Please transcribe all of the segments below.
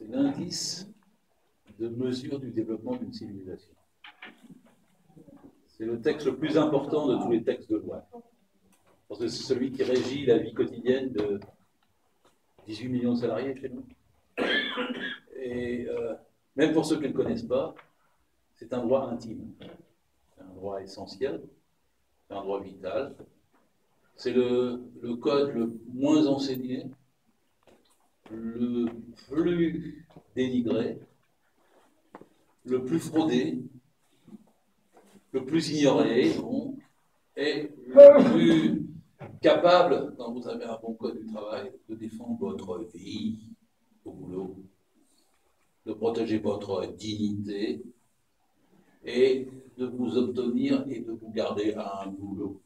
c'est l'indice de mesure du développement d'une civilisation. C'est le texte le plus important de tous les textes de loi. Parce que c'est celui qui régit la vie quotidienne de 18 millions de salariés chez nous. Et même pour ceux qui ne le connaissent pas, c'est un droit intime. C'est un droit essentiel, c'est un droit vital. C'est le code le moins enseigné, le plus dénigré, le plus fraudé, le plus ignoré, bon, et le plus capable, quand vous avez un bon code du travail, de défendre votre vie au boulot, de protéger votre dignité et de vous obtenir et de vous garder à un boulot.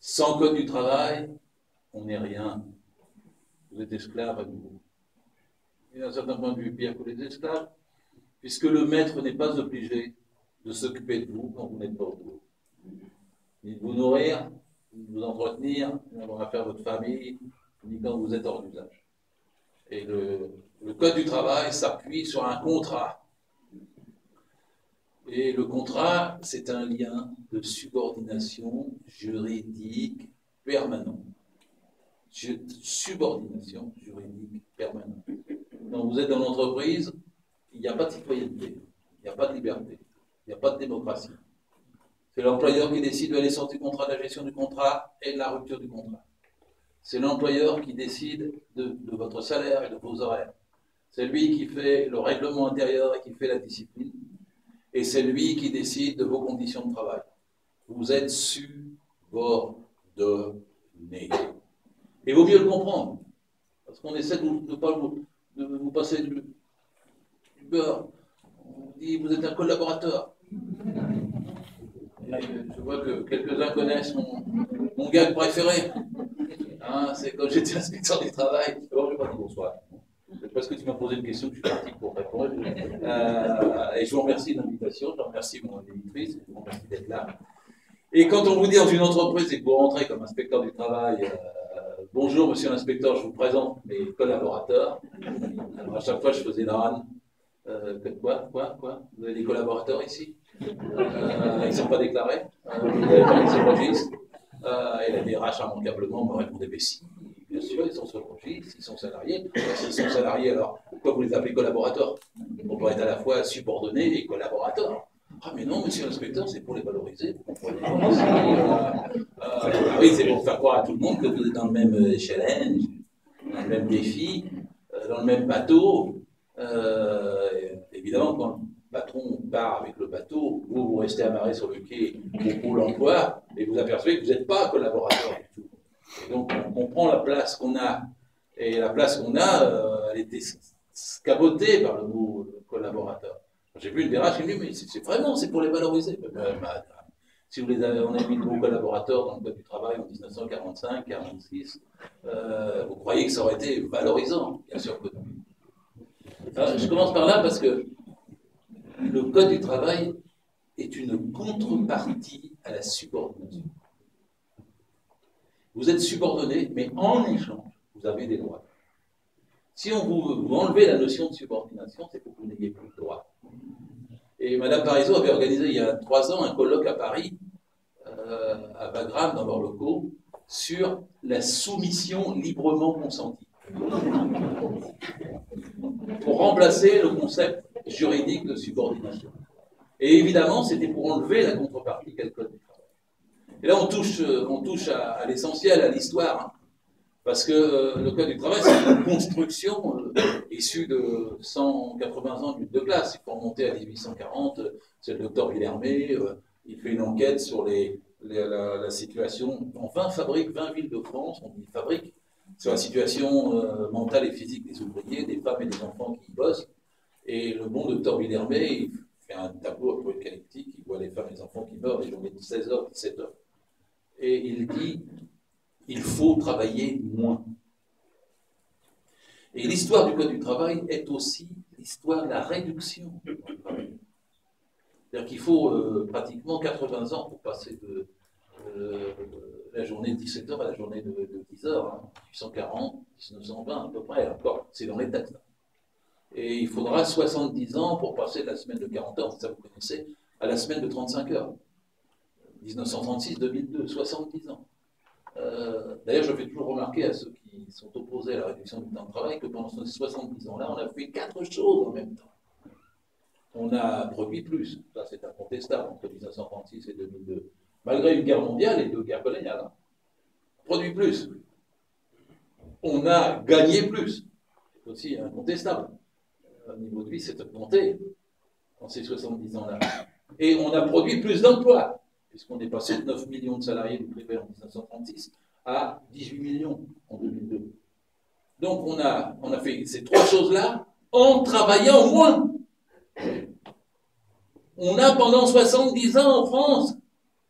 Sans code du travail, on n'est rien. Vous êtes esclave à nouveau. Et d'un certain point de vue, pire que les esclaves, puisque le maître n'est pas obligé de s'occuper de vous quand vous n'êtes pas au boulot. Ni de vous nourrir, ni de vous entretenir, ni d'avoir faire votre famille, ni quand vous êtes hors d'usage. Et le code du travail s'appuie sur un contrat. Et le contrat, c'est un lien de subordination juridique permanent. Subordination juridique permanente. Quand vous êtes dans l'entreprise, il n'y a pas de citoyenneté, il n'y a pas de liberté, il n'y a pas de démocratie. C'est l'employeur qui décide de la naissance du contrat, de la gestion du contrat et de la rupture du contrat. C'est l'employeur qui décide de votre salaire et de vos horaires. C'est lui qui fait le règlement intérieur et qui fait la discipline. Et c'est lui qui décide de vos conditions de travail. Vous êtes subordonné. Et il vaut mieux le comprendre. Parce qu'on essaie de vous passer du beurre. On vous dit, vous êtes un collaborateur. Et je vois que quelques-uns connaissent mon gag préféré. Hein, c'est quand j'étais inspecteur du travail. Alors, je vais pas dire bonsoir. Parce que tu m'as posé une question, je suis parti pour répondre. Et je vous remercie de l'invitation, je remercie mon éditrice, je vous remercie d'être là. Et quand on vous dit dans une entreprise et que vous rentrez comme inspecteur du travail, bonjour monsieur l'inspecteur, je vous présente mes collaborateurs. Alors à chaque fois je faisais la râne. Quoi Vous avez des collaborateurs ici ils ne sont pas déclarés vous n'avez pas mis sur le registre et la DRH immanquablement me répondait mais si, bien sûr, ils sont sur le registre, ils sont salariés. S'ils sont salariés, alors pourquoi vous les appelez collaborateurs? On doit être à la fois subordonnés et collaborateurs. Ah mais non, monsieur l'inspecteur, c'est pour les valoriser, vous comprenez. Oui, c'est pour faire croire à tout le monde que vous êtes dans le même challenge, dans le même défi, dans le même bateau. Évidemment, quand le patron part avec le bateau, vous restez amarré sur le quai au Pôle emploi et vous apercevez que vous n'êtes pas collaborateur du tout. Et donc, on comprend la place qu'on a. Et la place qu'on a, elle était scabotée par le mot collaborateur. J'ai vu une DRH qui me dit, mais c'est vraiment, c'est pour les valoriser. Si vous les avez, on a mis le mot collaborateur dans le Code du travail en 1945, 46, vous croyez que ça aurait été valorisant? Bien sûr que non. Alors, je commence par là parce que le Code du travail est une contrepartie à la subordination. Vous êtes subordonné, mais en échange, vous avez des droits. Si on vous enlevez la notion de subordination, c'est pour que vous n'ayez plus de droits. Et Mme Parizeau avait organisé il y a 3 ans un colloque à Paris, à Wagram, dans leurs locaux, sur la soumission librement consentie. Pour remplacer le concept juridique de subordination. Et évidemment, c'était pour enlever la contrepartie qu'est le Code du travail. Et là, on touche à l'essentiel, à l'histoire, hein, parce que le Code du travail, c'est une construction issue de 180 ans de lutte de classe. Il faut remonter à 1840, c'est le docteur Villermé, il fait une enquête sur la situation dans 20 fabriques, 20 villes de France, on dit fabrique, sur la situation mentale et physique des ouvriers, des femmes et des enfants qui y bossent. Et le bon docteur Villermé, il fait un tableau apocalyptique, il voit les femmes et les enfants qui meurent les journées de 16h, 17h. Et il dit, il faut travailler moins. Et l'histoire du Code du travail est aussi l'histoire de la réduction du travail. C'est-à-dire qu'il faut pratiquement 80 ans pour passer de la journée de 17h à la journée de 10h, hein, 1840, 1920 à peu près, encore, c'est dans les textes. Et il faudra 70 ans pour passer de la semaine de 40 heures, ça vous connaissez, à la semaine de 35 heures. 1936-2002, 70 ans. D'ailleurs, je fais toujours remarquer à ceux qui sont opposés à la réduction du temps de travail que pendant ces 70 ans-là, on a fait 4 choses en même temps. On a produit plus, ça c'est incontestable, entre 1936 et 2002. Malgré une guerre mondiale et deux guerres coloniales. Hein. On produit plus. On a gagné plus. C'est aussi incontestable. Le niveau de vie s'est augmenté dans ces 70 ans-là. Et on a produit plus d'emplois, puisqu'on est passé de 9 millions de salariés du privé en 1936 à 18 millions en 2002. Donc on a fait ces trois choses-là en travaillant moins. On a pendant 70 ans en France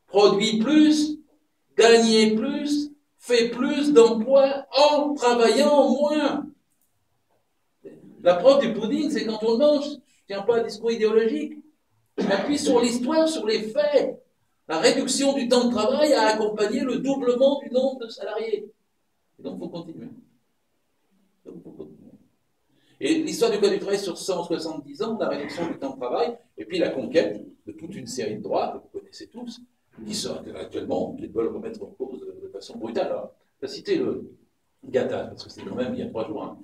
produit plus, gagné plus, fait plus d'emplois en travaillant moins. La preuve du pudding, c'est quand on mange, je ne tiens pas à un discours idéologique, je m'appuie sur l'histoire, sur les faits. La réduction du temps de travail a accompagné le doublement du nombre de salariés. Et donc, il faut continuer. Et l'histoire du Code du travail sur 170 ans, la réduction du temps de travail, et puis la conquête de toute une série de droits que vous connaissez tous, qui sont actuellement, qui veulent remettre en cause de façon brutale. Alors, je vais citer le Gattaz, parce que c'est quand même il y a 3 jours. Hein.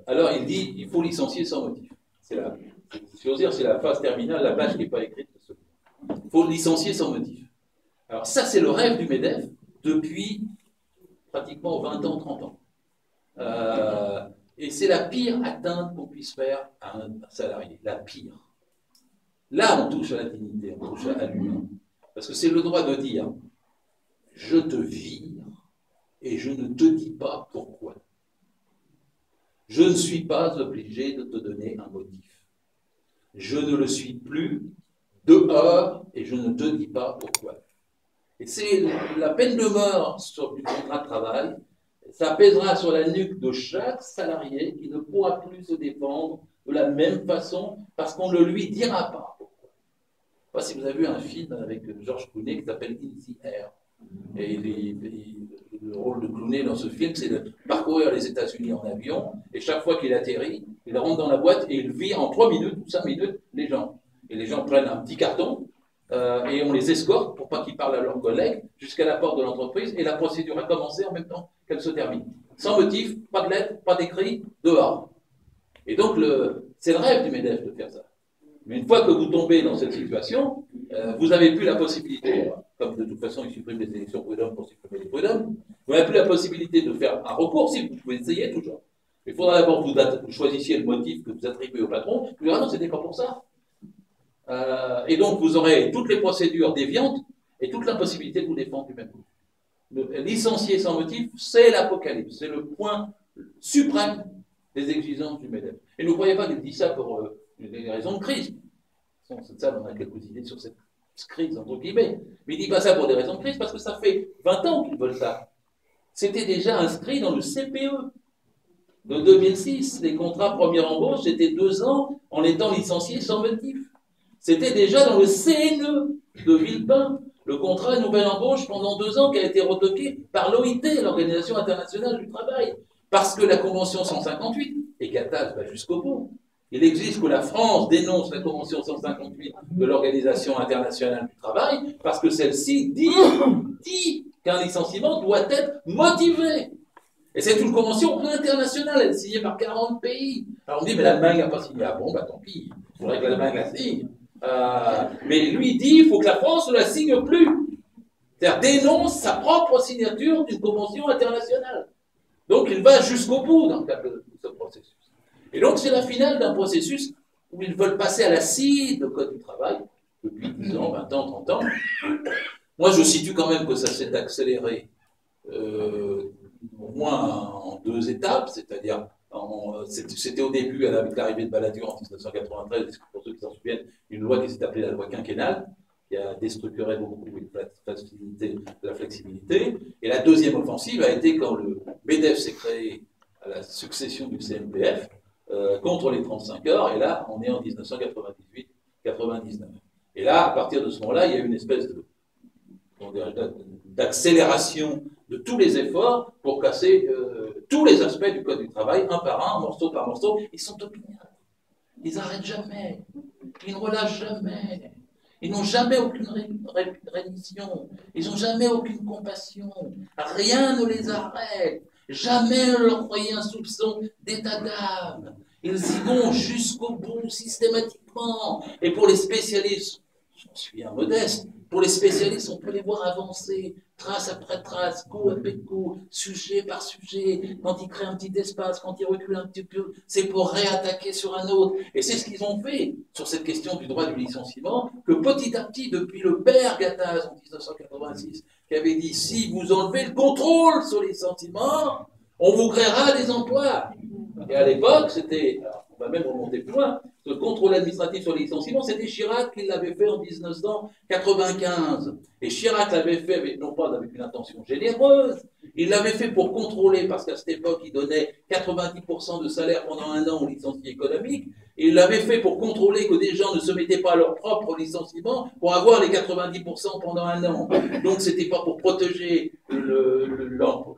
Alors, il dit il faut licencier sans motif. C'est la phase terminale, la page qui n'est pas écrite de ce livre. Il faut licencier sans motif. Alors, ça, c'est le rêve du MEDEF depuis pratiquement 20 ans, 30 ans. Et c'est la pire atteinte qu'on puisse faire à un salarié, la pire. Là, on touche à la dignité, on touche à l'humain. Parce que c'est le droit de dire je te vire et je ne te dis pas pourquoi. Je ne suis pas obligé de te donner un motif. Je ne le suis plus dehors et je ne te dis pas pourquoi. Et c'est la peine de mort sur du contrat de travail. Ça pèsera sur la nuque de chaque salarié qui ne pourra plus se défendre de la même façon parce qu'on ne lui dira pas pourquoi. Je ne sais pas si vous avez vu un film avec George Clooney qui s'appelle In the Air. Et le rôle de Clooney dans ce film, c'est de parcourir les États-Unis en avion, et chaque fois qu'il atterrit, il rentre dans la boîte et il vire en 3 minutes ou 5 minutes les gens. Et les gens prennent un petit carton, et on les escorte pour pas qu'ils parlent à leurs collègues jusqu'à la porte de l'entreprise, et la procédure a commencé en même temps qu'elle se termine. Sans motif, pas de lettre, pas d'écrit, dehors. Et donc, c'est le rêve du MEDEF de faire ça. Mais une fois que vous tombez dans cette situation, vous n'avez plus la possibilité, comme de toute façon ils suppriment les élections prud'hommes pour supprimer les prud'hommes, vous n'avez plus la possibilité de faire un recours, si vous pouvez essayer toujours. Il faudra d'abord que vous choisissiez le motif que vous attribuez au patron, puis ah non, c'était pas pour ça. Et donc vous aurez toutes les procédures déviantes et toute l'impossibilité de vous défendre du même coup. Licencier sans motif, c'est l'apocalypse, c'est le point suprême des exigences du MEDEF. Et ne croyez pas qu'il dit ça pour des raisons de crise. C'est ça, on a quelques idées sur cette crise, entre guillemets. Mais il ne dit pas ça pour des raisons de crise, parce que ça fait 20 ans qu'ils veulent ça. C'était déjà inscrit dans le CPE de 2006. Les contrats première embauche, c'était 2 ans en étant licencié sans motif. C'était déjà dans le CNE de Villepin, le contrat nouvelle embauche pendant 2 ans qui a été retoqué par l'OIT, l'Organisation internationale du travail, parce que la Convention 158, et Gattaz va jusqu'au bout, il existe que la France dénonce la Convention 158 de l'Organisation internationale du travail parce que celle-ci dit qu'un licenciement doit être motivé. Et c'est une convention internationale, elle est signée par 40 pays. Alors on dit, mais l'Allemagne n'a pas signé. Ah bon, bah tant pis, il faudrait que l'Allemagne la signe. Mais lui dit, il faut que la France ne la signe plus. C'est-à-dire dénonce sa propre signature d'une convention internationale. Donc il va jusqu'au bout dans le cadre de ce processus. Et donc, c'est la finale d'un processus où ils veulent passer à la scie de Code du travail depuis 10 ans, 20 ans, 30 ans. Moi, je situe quand même que ça s'est accéléré au moins en 2 étapes, c'est-à-dire, c'était au début, avec l'arrivée de Balladur en 1993, pour ceux qui s'en souviennent, une loi qui s'est appelée la loi quinquennale, qui a déstructuré beaucoup la flexibilité. Et la deuxième offensive a été quand le MEDEF s'est créé à la succession du CNPF, contre les 35 heures, et là, on est en 1998-99. Et là, à partir de ce moment-là, il y a une espèce d'accélération de tous les efforts pour casser tous les aspects du Code du travail, un par un, morceau par morceau. Ils sont opiniâtres. Ils n'arrêtent jamais. Ils ne relâchent jamais. Ils n'ont jamais aucune rémission. Ils n'ont jamais aucune compassion. Rien ne les arrête. Jamais on leur croyait un soupçon d'état d'âme. Ils y vont jusqu'au bout, systématiquement. Et pour les spécialistes, j'en suis un modeste, pour les spécialistes, on peut les voir avancer, trace après trace, coup après coup, sujet par sujet. Quand ils créent un petit espace, quand ils reculent un petit peu, c'est pour réattaquer sur un autre. Et c'est ce qu'ils ont fait sur cette question du droit du licenciement, que petit à petit, depuis le père Gattaz en 1986, qui avait dit, si vous enlevez le contrôle sur les sentiments, on vous créera des emplois. Et à l'époque, c'était, on va même remonter plus loin, ce contrôle administratif sur les licenciements, c'était Chirac qui l'avait fait en 1995. Et Chirac l'avait fait, non pas avec une intention généreuse, il l'avait fait pour contrôler, parce qu'à cette époque, il donnait 90% de salaire pendant un an aux licenciés économiques, et il l'avait fait pour contrôler que des gens ne se mettaient pas à leur propre licenciement pour avoir les 90% pendant un an. Donc, c'était pas pour protéger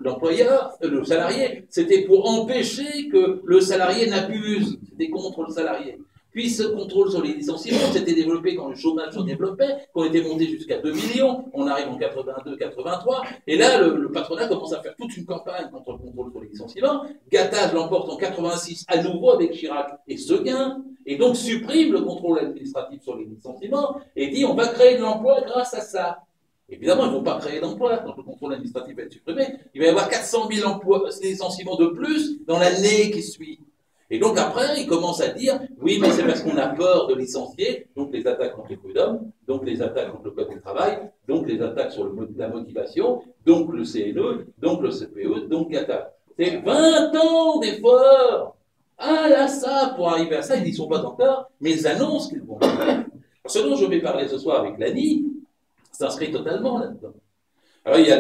l'employeur, le salarié, c'était pour empêcher que le salarié n'abuse. C'était contre le salarié. Puis ce contrôle sur les licenciements s'était développé quand le chômage se développait, qu'on était monté jusqu'à 2 millions, on arrive en 82, 83, et là le patronat commence à faire toute une campagne contre le contrôle sur les licenciements. Gattaz l'emporte en 86 à nouveau avec Chirac et Seguin, et donc supprime le contrôle administratif sur les licenciements, et dit on va créer de l'emploi grâce à ça. Évidemment, ils ne vont pas créer d'emplois quand le contrôle administratif va être supprimé. Il va y avoir 400 000 emplois, licenciements de plus dans l'année qui suit. Et donc après, il commence à dire, oui, mais c'est parce qu'on a peur de licencier, donc les attaques contre les prud'hommes, donc les attaques contre le code du travail, donc les attaques sur la motivation, donc le CNE, donc le CPE, donc Gattaz. C'est 20 ans d'efforts à la ça pour arriver à ça, ils n'y sont pas encore, mais ils annoncent qu'ils vont le faire. Ce dont je vais parler ce soir avec Lani s'inscrit totalement là-dedans. Alors il y a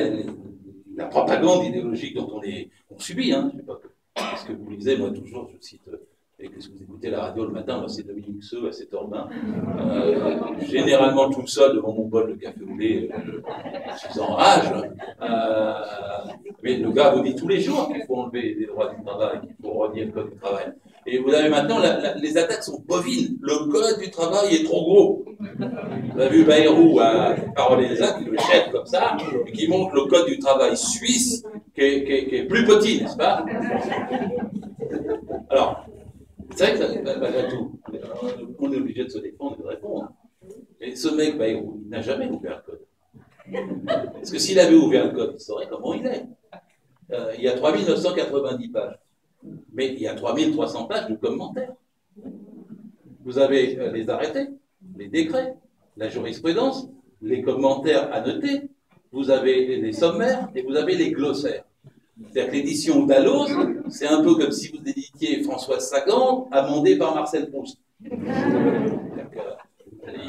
la propagande idéologique dont on subit, hein, je sais pas ce que vous lisez, moi toujours, je cite, et que si vous écoutez la radio le matin, c'est Dominique Seux à 7h20, généralement tout seul devant mon bol de café au lait, je suis en rage, mais le gars vous dit tous les jours qu'il faut enlever les droits du travail, qu'il faut renier le code du travail. Et vous avez maintenant, les attaques sont bovines, le code du travail est trop gros. Vous avez vu Bayrou à Parole des Actes, qui le chef comme ça, et qui montre le code du travail suisse, qui est plus petit, n'est-ce pas? Alors, c'est vrai que malgré tout, on est obligé de se défendre et de répondre. Et ce mec, Bayrou, il n'a jamais ouvert le code. Parce que s'il avait ouvert le code, il saurait comment il est. Il y a 3990 pages. Mais il y a 3300 pages de commentaires. Vous avez les arrêtés, les décrets, la jurisprudence, les commentaires annotés, vous avez les sommaires et vous avez les glossaires. C'est-à-dire que l'édition Dalloz, c'est un peu comme si vous éditiez Françoise Sagan, amendée par Marcel Proust.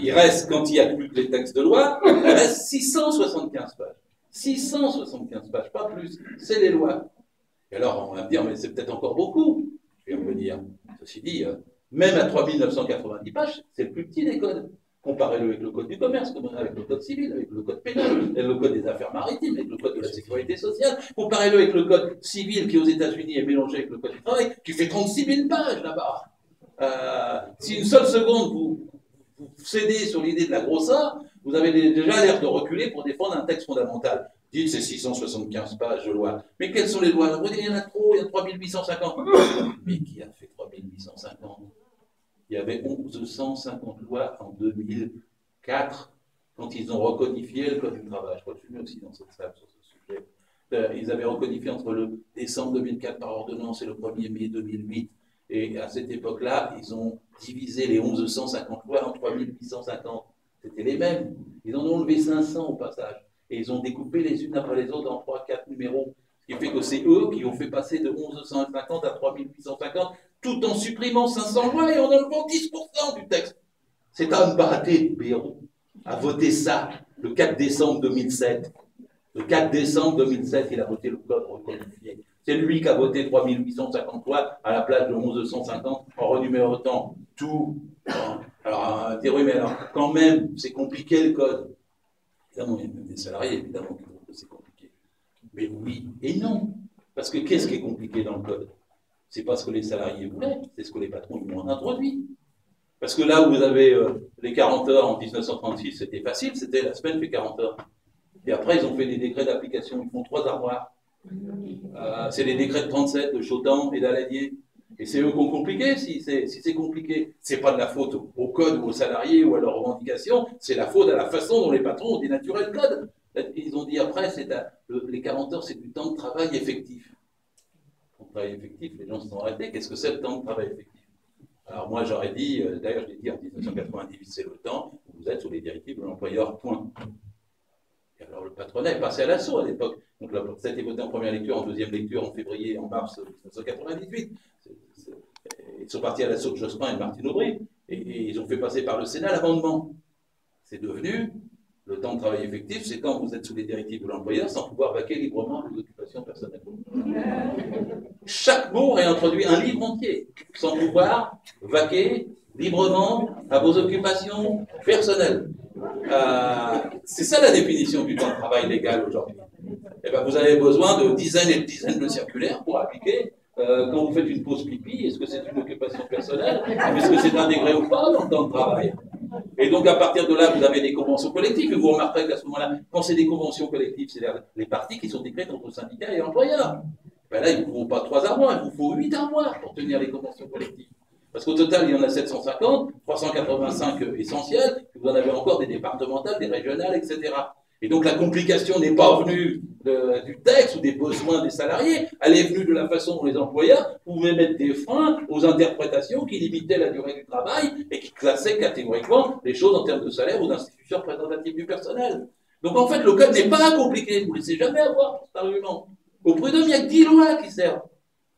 Il reste, quand il n'y a plus que les textes de loi, il reste 675 pages. 675 pages, pas plus. C'est les lois. Et alors, on va me dire, mais c'est peut-être encore beaucoup. Je vais revenir. Ceci dit, même à 3990 pages, c'est le plus petit des codes. Comparez-le avec le code du commerce, avec le code civil, avec le code pénal, avec le code des affaires maritimes, avec le code de la sécurité sociale. Comparez-le avec le code civil qui, aux États-Unis, est mélangé avec le code du travail, qui fait 36 000 pages là-bas. Si une seule seconde vous cédez sur l'idée de la grosseur, vous avez déjà l'air de reculer pour défendre un texte fondamental. Dites, c'est 675 pages de loi. Mais quelles sont les lois? Vous dites, il y en a trop, il y a 3850. Mais qui a fait 3850? Il y avait 1150 lois en 2004, quand ils ont recodifié le Code du travail. Je crois que je suis venu aussi dans cette salle sur ce sujet. Ils avaient recodifié entre le décembre 2004 par ordonnance et le 1er mai 2008. Et à cette époque-là, ils ont divisé les 1150 lois en 3850. C'était les mêmes. Ils en ont enlevé 500 au passage. Et ils ont découpé les unes après les autres en 3-4 numéros. Ce qui fait que c'est eux qui ont fait passer de 1150 à 3850, tout en supprimant 500 lois et en enlevant 10% du texte. C'est Anne Baraté, Bayrou, a voté ça le 4 décembre 2007. Le 4 décembre 2007, il a voté le code recodifié. C'est lui qui a voté 3850 lois à la place de 1150 en renumérotant tout. Alors, dire oui, mais alors, quand même, c'est compliqué le code. Évidemment, il y a même des salariés, évidemment, qui trouvent que c'est compliqué. Mais oui et non. Parce que qu'est-ce qui est compliqué dans le code? C'est pas ce que les salariés voulaient, c'est ce que les patrons ils ont introduit. Parce que là où vous avez les 40 heures en 1936, c'était facile, c'était la semaine fait 40 heures. Et après, ils ont fait des décrets d'application, ils font 3 armoires. C'est les décrets de 37 de Chotan et d'Aladier. Et c'est eux qui ont compliqué. Si c'est compliqué, c'est pas de la faute au code ou aux salariés ou à leurs revendications, c'est la faute à la façon dont les patrons ont dénaturé le code. Ils ont dit après, les 40 heures, c'est du temps de travail effectif. Le temps de travail effectif, les gens se sont arrêtés. Qu'est-ce que c'est le temps de travail effectif? Alors moi, j'aurais dit, d'ailleurs, je l'ai dit en 1998, c'est le temps où vous êtes sous les directives de l'employeur, point. Et alors le patronat est passé à l'assaut à l'époque. Donc ça a été voté en première lecture, en deuxième lecture, en février, en mars 1998. Ils sont partis à l'assaut de Jospin et de Martine Aubry. Et ils ont fait passer par le Sénat l'amendement. C'est devenu, le temps de travail effectif, c'est quand vous êtes sous les directives de l'employeur sans pouvoir vaquer librement à vos occupations personnelles. Chaque mot réintroduit un livre entier, sans pouvoir vaquer librement à vos occupations personnelles. C'est ça la définition du temps de travail légal aujourd'hui. Eh ben, vous avez besoin de dizaines et de dizaines de circulaires pour appliquer. Quand vous faites une pause pipi, est-ce que c'est une occupation personnelle? Est-ce que c'est intégré ou pas dans le temps de travail? Et donc, à partir de là, vous avez des conventions collectives. Et vous remarquerez qu'à ce moment-là, quand c'est des conventions collectives, c'est les parties qui sont écrites entre syndicats et employeurs. Ben là, il ne vous faut pas 3 armoires, il vous faut 8 armoires pour tenir les conventions collectives. Parce qu'au total, il y en a 750, 385 essentiels, puis vous en avez encore des départementales, des régionales, etc. Et donc la complication n'est pas venue du texte ou des besoins des salariés, elle est venue de la façon dont les employeurs pouvaient mettre des freins aux interprétations qui limitaient la durée du travail et qui classaient catégoriquement les choses en termes de salaire ou d'institutions représentatives du personnel. Donc en fait, le code n'est pas compliqué, vous ne laissez jamais avoir cet argument. Au prud'homme, il n'y a que 10 lois qui servent.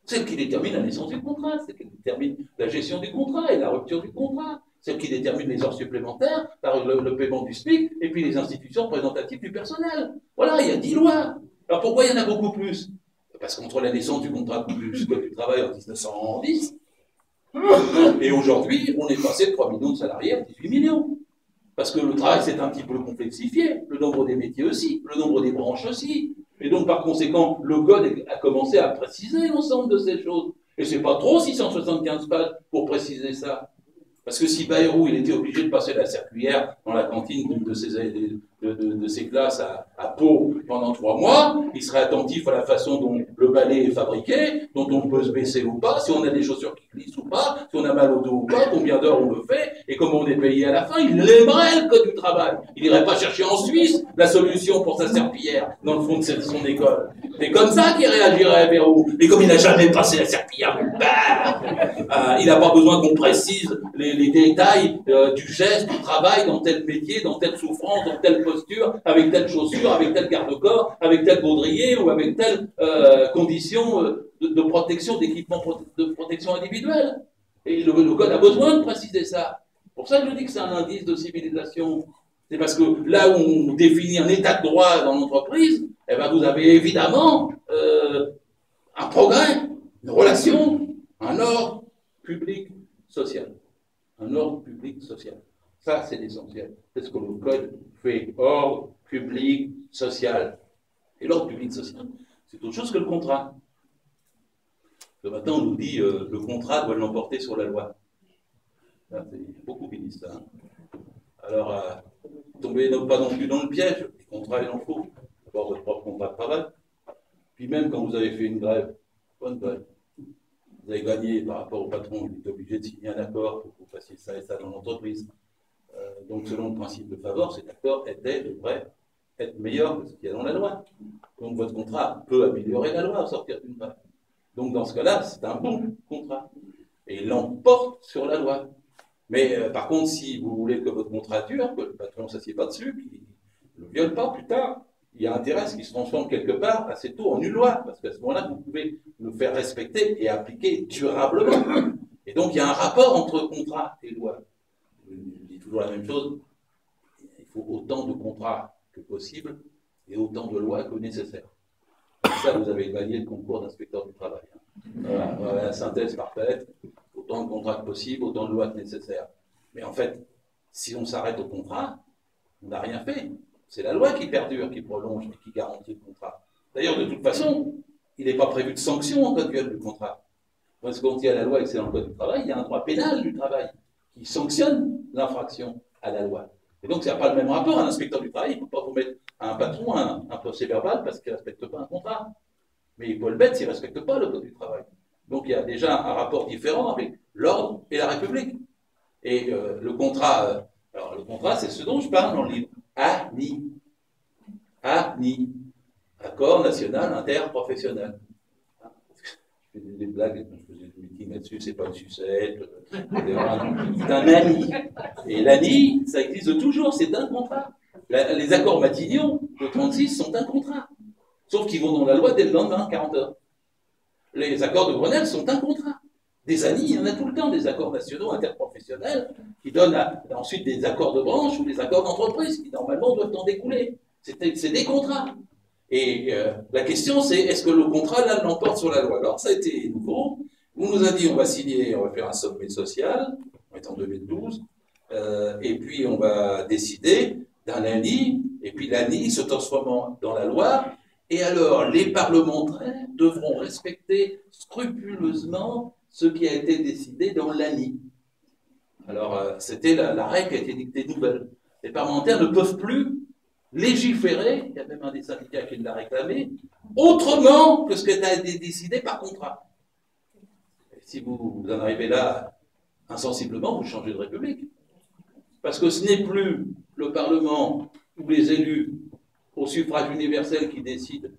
Celle qui détermine la naissance du contrat, celle qui détermine la gestion du contrat et la rupture du contrat, celle qui détermine les heures supplémentaires, le paiement du SMIC, et puis les institutions représentatives du personnel. Voilà, il y a 10 lois. Alors pourquoi il y en a beaucoup plus? Parce qu'entre la naissance du contrat du Code du travail en 1910, et aujourd'hui, on est passé de 3 millions de salariés à 18 millions. Parce que le travail s'est un petit peu complexifié, le nombre des métiers aussi, le nombre des branches aussi. Et donc, par conséquent, le Code a commencé à préciser l'ensemble de ces choses. Et c'est pas trop 675 pages pour préciser ça. Parce que si Bayrou, il était obligé de passer la serpillière dans la cantine d'une de ses classes à Pau pendant 3 mois, il serait attentif à la façon dont le balai est fabriqué, dont on peut se baisser ou pas, si on a des chaussures qui glissent ou pas, si on a mal au dos ou pas, combien d'heures on le fait, et comment on est payé à la fin. Il aimerait le Code du travail. Il n'irait pas chercher en Suisse la solution pour sa serpillière dans le fond de son école. C'est comme ça qu'il réagirait à Bayrou. Et comme il n'a jamais passé la serpillière, il n'a pas besoin qu'on précise les détails du geste, du travail dans tel métier, dans telle souffrance, dans telle posture, avec telle chaussure, avec tel garde-corps, avec tel baudrier ou avec telle condition de protection, d'équipement de protection individuelle. Et le Code a besoin de préciser ça. Pour ça, je dis que c'est un indice de civilisation. C'est parce que là où on définit un état de droit dans l'entreprise, eh ben vous avez évidemment un progrès, une relation, un ordre public social. Un ordre public social. Ça, c'est l'essentiel. C'est ce que le Code fait. Ordre public social. Et l'ordre public social, c'est autre chose que le contrat. Le matin, on nous dit le contrat doit l'emporter sur la loi. Là, il y a beaucoup qui disent ça. Hein. Alors, tombez pas non plus dans le piège. Les contrats, il en faut. D'abord, votre propre contrat de travail. Puis même quand vous avez fait une grève, bonne grève, vous avez gagné par rapport au patron, il est obligé de signer un accord pour que vous fassiez ça et ça dans l'entreprise. Donc, selon le principe de faveur, cet accord devrait être meilleur que ce qu'il y a dans la loi. Donc, votre contrat peut améliorer la loi au sortir d'une grève. Donc, dans ce cas-là, c'est un bon contrat. Et il l'emporte sur la loi. Mais par contre, si vous voulez que votre contrat dure, que le patron ne s'assied pas dessus, qu'il ne le viole pas plus tard, il y a intérêt à ce qu'il se transforme quelque part assez tôt en une loi, parce qu'à ce moment-là, vous pouvez le faire respecter et appliquer durablement. Et donc, il y a un rapport entre contrat et loi. Je dis toujours la même chose, il faut autant de contrats que possible et autant de lois que nécessaire. Comme ça, vous avez gagné le concours d'inspecteur du travail. Voilà, la synthèse parfaite, autant de contrats que possible, autant de lois que nécessaire. Mais en fait, si on s'arrête au contrat, on n'a rien fait. C'est la loi qui perdure, qui prolonge et qui garantit le contrat. D'ailleurs, de toute façon, il n'est pas prévu de sanction en cas de viol du contrat. Parce qu'on dit à la loi et que c'est dans le code du travail, il y a un droit pénal du travail. qui sanctionne l'infraction à la loi. Et donc, ça n'a pas le même rapport. Un inspecteur du travail, il ne peut pas vous mettre à un patron un procès verbal parce qu'il ne respecte pas un contrat. Mais il peut le mettre s'il ne respecte pas le code du travail. Donc, il y a déjà un rapport différent avec l'ordre et la République. Et le contrat, alors le contrat, c'est ce dont je parle dans le livre. ANI. ANI. Accord national interprofessionnel. Je fais des blagues quand je faisais des meetings là-dessus, c'est pas une sucette, c'est un ANI. Et l'ANI, ça existe toujours, c'est un contrat. Les accords Matignon de 36 sont un contrat. Sauf qu'ils vont dans la loi dès le lendemain, 40 heures. Les accords de Grenelle sont un contrat. Des ANI, il y en a tout le temps, des accords nationaux interprofessionnels qui donnent ensuite des accords de branche ou des accords d'entreprise qui normalement doivent en découler. C'est des contrats. Et la question c'est, est-ce que le contrat là l'emporte sur la loi? Alors ça a été nouveau. On nous a dit on va signer, on va faire un sommet social, on est en 2012, et puis on va décider d'un ANI, et puis l'ANI se transformant dans la loi. Et alors, les parlementaires devront respecter scrupuleusement ce qui a été décidé dans l'ANI. Alors, c'était la règle qui a été dictée nouvelle. Les parlementaires ne peuvent plus légiférer, il y a même un des syndicats qui l'a réclamé, autrement que ce qui a été décidé par contrat. Et si vous en arrivez là insensiblement, vous changez de République. Parce que ce n'est plus le Parlement ou les élus au suffrage universel qui décide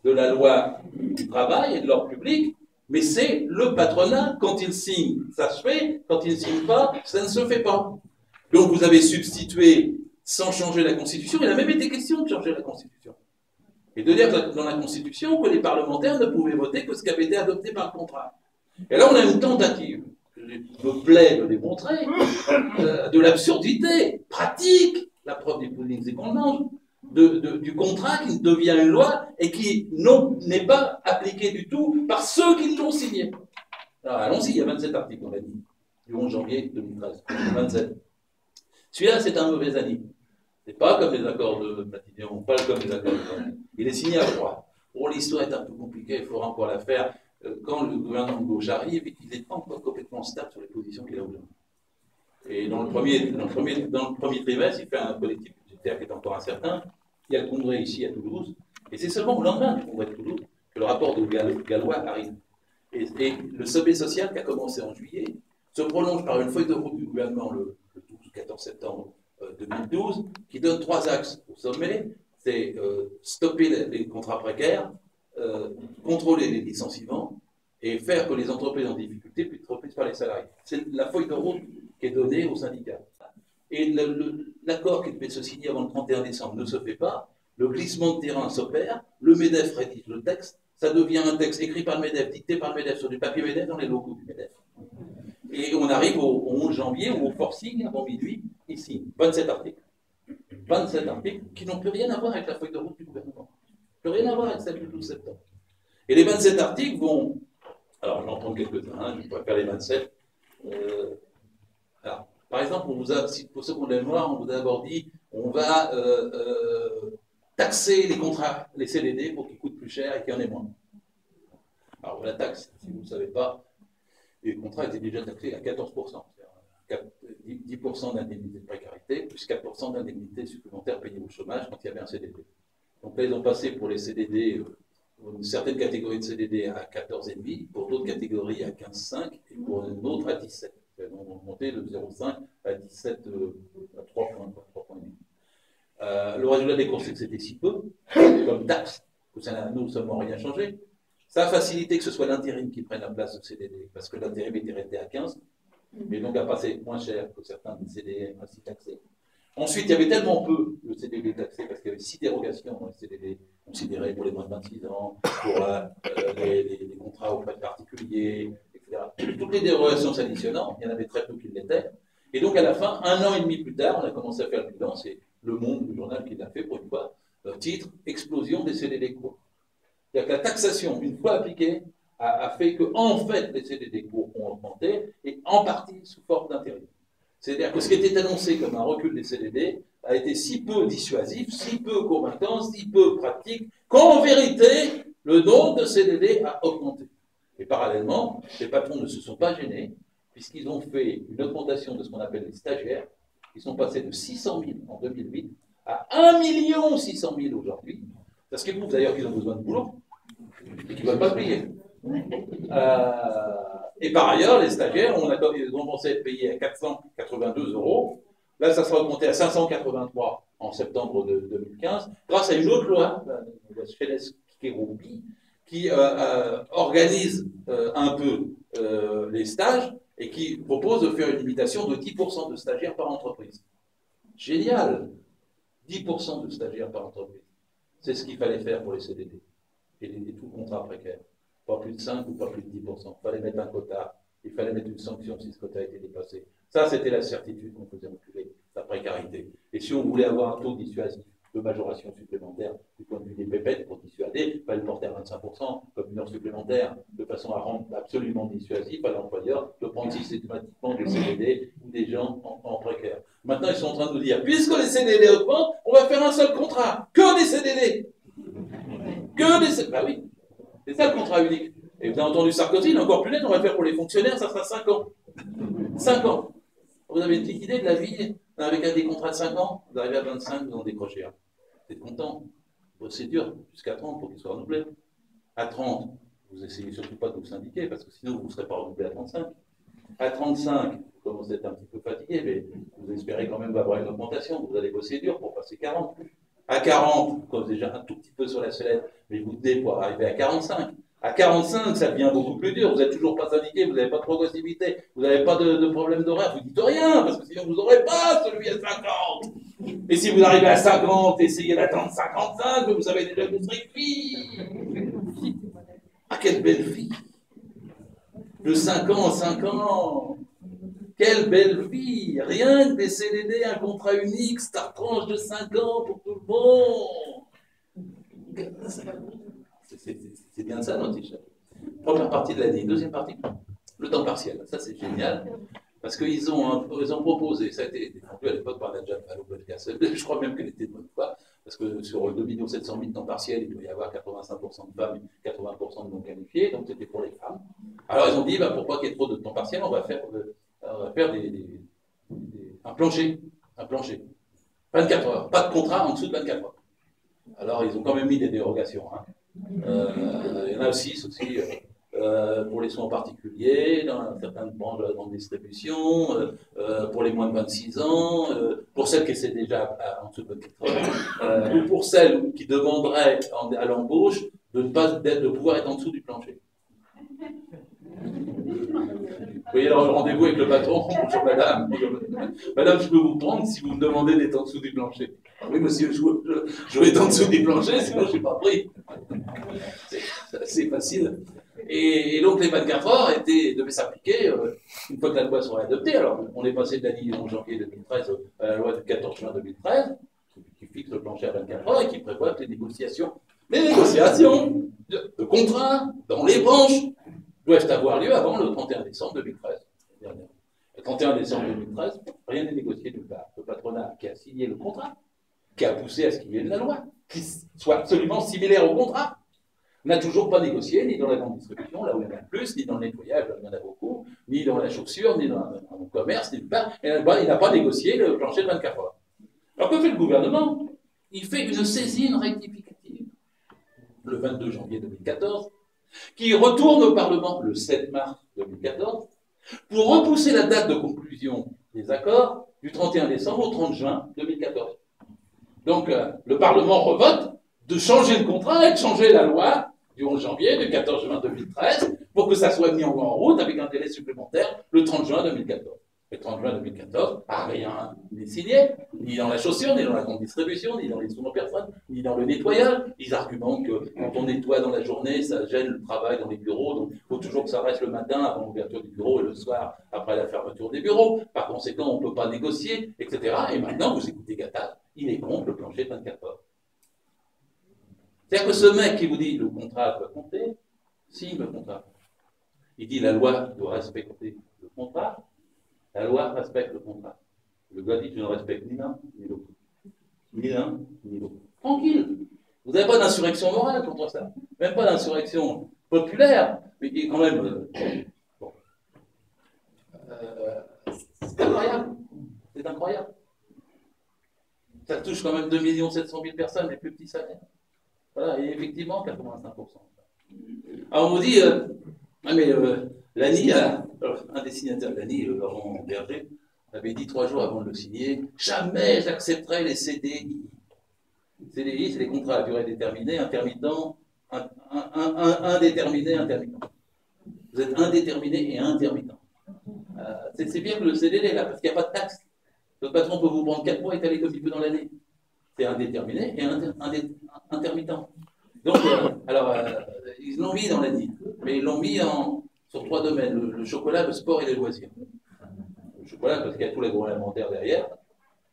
de la loi du travail et de l'ordre public, mais c'est le patronat. Quand il signe, ça se fait. Quand il ne signe pas, ça ne se fait pas. Donc vous avez substitué, sans changer la Constitution, il a même été question de changer la Constitution. Et de dire dans la Constitution que les parlementaires ne pouvaient voter que ce qui avait été adopté par le contrat. Et là, on a une tentative, je me plais de démontrer, de l'absurdité pratique, la preuve des puddings et qu'on mange, du contrat qui devient une loi et qui n'est pas appliqué du tout par ceux qui l'ont signé. Alors allons-y, il y a 27 articles, on l'a dit, du 11 janvier 2013, 27. Celui-là, c'est un mauvais ANI. C'est pas comme les accords de Matignon, pas comme les accords de Grenelle. Il est signé à froid. Bon, l'histoire est un peu compliquée, il faudra encore la faire. Quand le gouvernement de gauche arrive, il n'est pas encore complètement stable sur les positions qu'il a aujourd'hui. Et dans le premier trimestre, il fait un collectif budgétaire qui est encore incertain. Il y a le congrès ici à Toulouse, et c'est seulement au lendemain du congrès de Toulouse que le rapport de Gallois arrive. Et le sommet social qui a commencé en juillet se prolonge par une feuille de route du gouvernement le 12-14 septembre 2012, qui donne 3 axes au sommet. C'est stopper les contrats précaires, contrôler les licenciements et faire que les entreprises en difficulté puissent être reprises par les salariés. C'est la feuille de route qui est donnée aux syndicats. Et l'accord qui devait se signer avant le 31 décembre ne se fait pas, le glissement de terrain s'opère, le MEDEF rédige le texte, ça devient un texte écrit par le MEDEF, dicté par le MEDEF sur du papier MEDEF dans les locaux du MEDEF. Et on arrive au 11 janvier où au forcing, avant minuit, il signe 27 articles. 27 articles qui n'ont plus rien à voir avec la feuille de route du gouvernement. Plus rien à voir avec celle du 12 septembre. Et les 27 articles vont... Alors, j'en prends quelques-uns, hein, je pourrais faire les 27. Alors, par exemple, pour ceux qui ont de la mémoire, on vous a d'abord dit on va taxer les contrats, les CDD, pour qu'ils coûtent plus cher et qu'il y en ait moins. Alors, la taxe, si vous ne savez pas, les contrats étaient déjà taxés à 14%. 10% d'indemnité de précarité, plus 4% d'indemnité supplémentaire payée au chômage quand il y avait un CDD. Donc là, ils ont passé pour les CDD, une certaine catégorie de CDD à 14,5, pour d'autres catégories à 15,5 et pour une autre à 17. Ils ont monté de 0,5 à 17, à 3 points, 3 points et demi. Le résultat des courses, c'est que c'était si peu, comme taxe, que ça n'a non seulement rien changé. Ça a facilité que ce soit l'intérim qui prenne la place du CDD, parce que l'intérim était resté à 15, et donc a passé moins cher que certains des CDD ainsi taxés. Ensuite, il y avait tellement peu de CDD taxés, parce qu'il y avait 6 dérogations dans les CDD considérés pour les moins de 26 ans, pour les contrats auprès de particuliers, etc. Toutes les dérogations s'additionnant, il y en avait très peu qui l'étaient. Et donc, à la fin, 1 an et demi plus tard, on a commencé à faire le bilan, c'est Le Monde, le journal qui l'a fait pour une fois, titre « Explosion des CDD courts ». C'est-à-dire que la taxation, une fois appliquée, a fait que, en fait, les CDD courts ont augmenté, et en partie sous forme d'intérim. C'est-à-dire que ce qui était annoncé comme un recul des CDD a été si peu dissuasif, si peu convaincant, si peu pratique, qu'en vérité, le nombre de CDD a augmenté. Et parallèlement, les patrons ne se sont pas gênés puisqu'ils ont fait une augmentation de ce qu'on appelle les stagiaires, qui sont passés de 600 000 en 2008 à 1 600 000 aujourd'hui. C'est ce qui prouve d'ailleurs qu'ils ont besoin de boulot et qu'ils ne veulent pas payer. Et par ailleurs, les stagiaires, ils ont pensé être payés à 482 €. Là, ça sera augmenté à 583 en septembre de 2015, grâce à une autre loi, la Scheles-Keroubi, qui organise un peu les stages et qui propose de faire une limitation de 10% de stagiaires par entreprise. Génial! 10% de stagiaires par entreprise. C'est ce qu'il fallait faire pour les CDD et tout contrat précaire. Pas plus de 5 ou pas plus de 10%. Il fallait mettre un quota, il fallait mettre une sanction si ce quota a été dépassé. Ça, c'était la certitude qu'on faisait reculer la précarité. Et si on voulait avoir un taux dissuasif de majoration supplémentaire du point de vue des pépettes pour dissuader, il fallait le porter à 25% comme une heure supplémentaire, de façon à rendre absolument dissuasif à l'employeur de prendre systématiquement des CDD ou des gens en précaire. Maintenant, ils sont en train de nous dire, puisque les CDD augmentent, on va faire un seul contrat, que des CDD. Que des CDD. Bah oui, c'est ça le contrat unique. Et vous avez entendu Sarkozy, il est encore plus net, on va le faire pour les fonctionnaires, ça sera 5 ans. 5 ans. Vous avez une petite idée de la vie avec des contrats de 5 ans, vous arrivez à 25, vous en décrochez un. Vous êtes content. C'est dur, jusqu'à 30 pour qu'il soit renouvelé. À 30, vous essayez surtout pas de vous syndiquer, parce que sinon vous ne serez pas renouvelé à 35. À 35, vous commencez à être un petit peu fatigué, mais vous espérez quand même avoir une augmentation. Vous allez bosser dur pour passer 40. À 40, vous commencez déjà un tout petit peu sur la sellette, mais vous tenez pour arriver à 45. À 45, ça devient beaucoup plus dur. Vous n'êtes toujours pas syndiqué, vous n'avez pas de progressivité, vous n'avez pas de problème d'horaire, vous dites rien, parce que sinon vous n'aurez pas celui à 50. Et si vous arrivez à 50, essayez d'attendre 55, vous avez déjà une autre vie. Ah, quelle belle vie! De 5 ans en 5 ans! Quelle belle vie! Rien que des CDD, un contrat unique, star tranche de 5 ans pour tout le monde! C'est bien ça notre échelle. Première partie de l'année. Deuxième partie, le temps partiel. Ça, c'est génial. Parce qu'ils ont proposé, ça a été défendu à l'époque par la Nadja Vallaud-Belkacem, je crois même qu'elle était de bonne foi, parce que sur 2 700 000 temps partiels, il doit y avoir 85% de femmes et 80% de non qualifiés, donc c'était pour les femmes. Alors ils ont dit, pourquoi qu'il y ait trop de temps partiel, on va faire un plancher. 24 heures, pas de contrat en dessous de 24 heures. Alors ils ont quand même mis des dérogations. Il y en a aussi pour les soins particuliers, dans certaines branches de la grande distribution, pour les moins de 26 ans, pour celles qui essaient déjà en dessous de 24 heures, ou pour celles qui demanderaient à l'embauche de pouvoir être en dessous du plancher. Vous voyez, alors, rendez-vous avec le patron. Bonjour madame. Madame, je peux vous prendre si vous me demandez d'être en dessous du plancher. Oui, monsieur, je vais être en dessous du plancher, sinon je ne suis pas pris. C'est facile. Et donc, les 24 heures devaient s'appliquer une fois que la loi sera adoptée. Alors, on est passé de la ligne en janvier 2013 à la loi du 14 juin 2013, qui fixe le plancher à 24 heures et qui prévoit que les négociations de contrats dans les branches doivent avoir lieu avant le 31 décembre 2013. Le 31 décembre 2013, rien n'est négocié nulle part. Le patronat qui a signé le contrat, qui a poussé à ce qu'il y ait de la loi, qui soit absolument similaire au contrat, n'a toujours pas négocié, ni dans la grande distribution, là où il y en a plus, ni dans le nettoyage, là où il y en a beaucoup, ni dans la chaussure, ni dans le commerce, ni nulle part. Et il n'a pas négocié le plancher de 24 heures. Alors que fait le gouvernement? Il fait une saisine rectificative, le 22 janvier 2014, qui retourne au Parlement le 7 mars 2014, pour repousser la date de conclusion des accords du 31 décembre au 30 juin 2014. Donc, le Parlement revote de changer le contrat et de changer la loi du 11 janvier, du 14 juin 2013, pour que ça soit mis en route avec un délai supplémentaire le 30 juin 2014. Le 30 juin 2014, rien n'est signé, ni dans la chaussure, ni dans la grande distribution, ni dans les soins personnes, ni dans le nettoyage. Ils argumentent que quand on nettoie dans la journée, ça gêne le travail dans les bureaux, donc il faut toujours que ça reste le matin avant l'ouverture du bureau et le soir après la fermeture des bureaux. Par conséquent, on ne peut pas négocier, etc. Et maintenant, vous écoutez Gattaz, il est contre le plancher de 24 heures. C'est-à-dire que ce mec qui vous dit le contrat doit compter, signe le contrat. Il dit la loi doit respecter le contrat. La loi respecte le contrat. Le gars dit je ne respecte ni l'un ni l'autre. Ni l'un ni l'autre. Tranquille. Vous n'avez pas d'insurrection morale contre ça. Même pas d'insurrection populaire. Mais qui est quand même. Bon. C'est incroyable. C'est incroyable. Ça touche quand même 2 700 000 personnes, les plus petits salaires. Voilà, et effectivement, 85%. Alors on vous dit, l'ANI, un des signataires de l'ANI, Laurent Berger, avait dit 3 jours avant de le signer, jamais j'accepterai les CDI. CDI, c'est les contrats à durée déterminée, intermittent, indéterminé, intermittent. Vous êtes indéterminé et intermittent. C'est bien que le CDD est là, parce qu'il n'y a pas de taxe. Le patron peut vous prendre 4 mois et étaler comme il peut dans l'année. C'est indéterminé et intermittent. Donc, ils l'ont mis dans l'ANI, mais ils l'ont mis sur 3 domaines, le chocolat, le sport et les loisirs. Le chocolat, parce qu'il y a tout l'agroalimentaire derrière.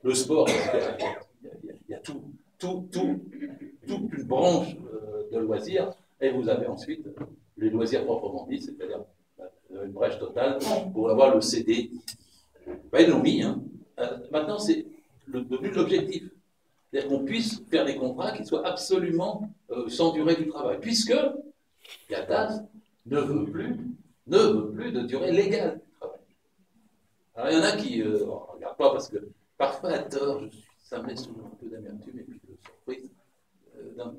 Le sport, parce qu'il y a toute une branche de loisirs. Et vous avez ensuite les loisirs proprement dit, c'est-à-dire une brèche totale pour avoir le CD. Ils l'ont mis. Maintenant, c'est le but de l'objectif. C'est-à-dire qu'on puisse faire des contrats qui soient absolument sans durée du travail. Puisque Gattaz ne veut plus de durée légale du travail. Alors, il y en a qui ne regardent pas parce que parfois, à tort, ça me laisse toujours un peu d'amertume et puis de surprise.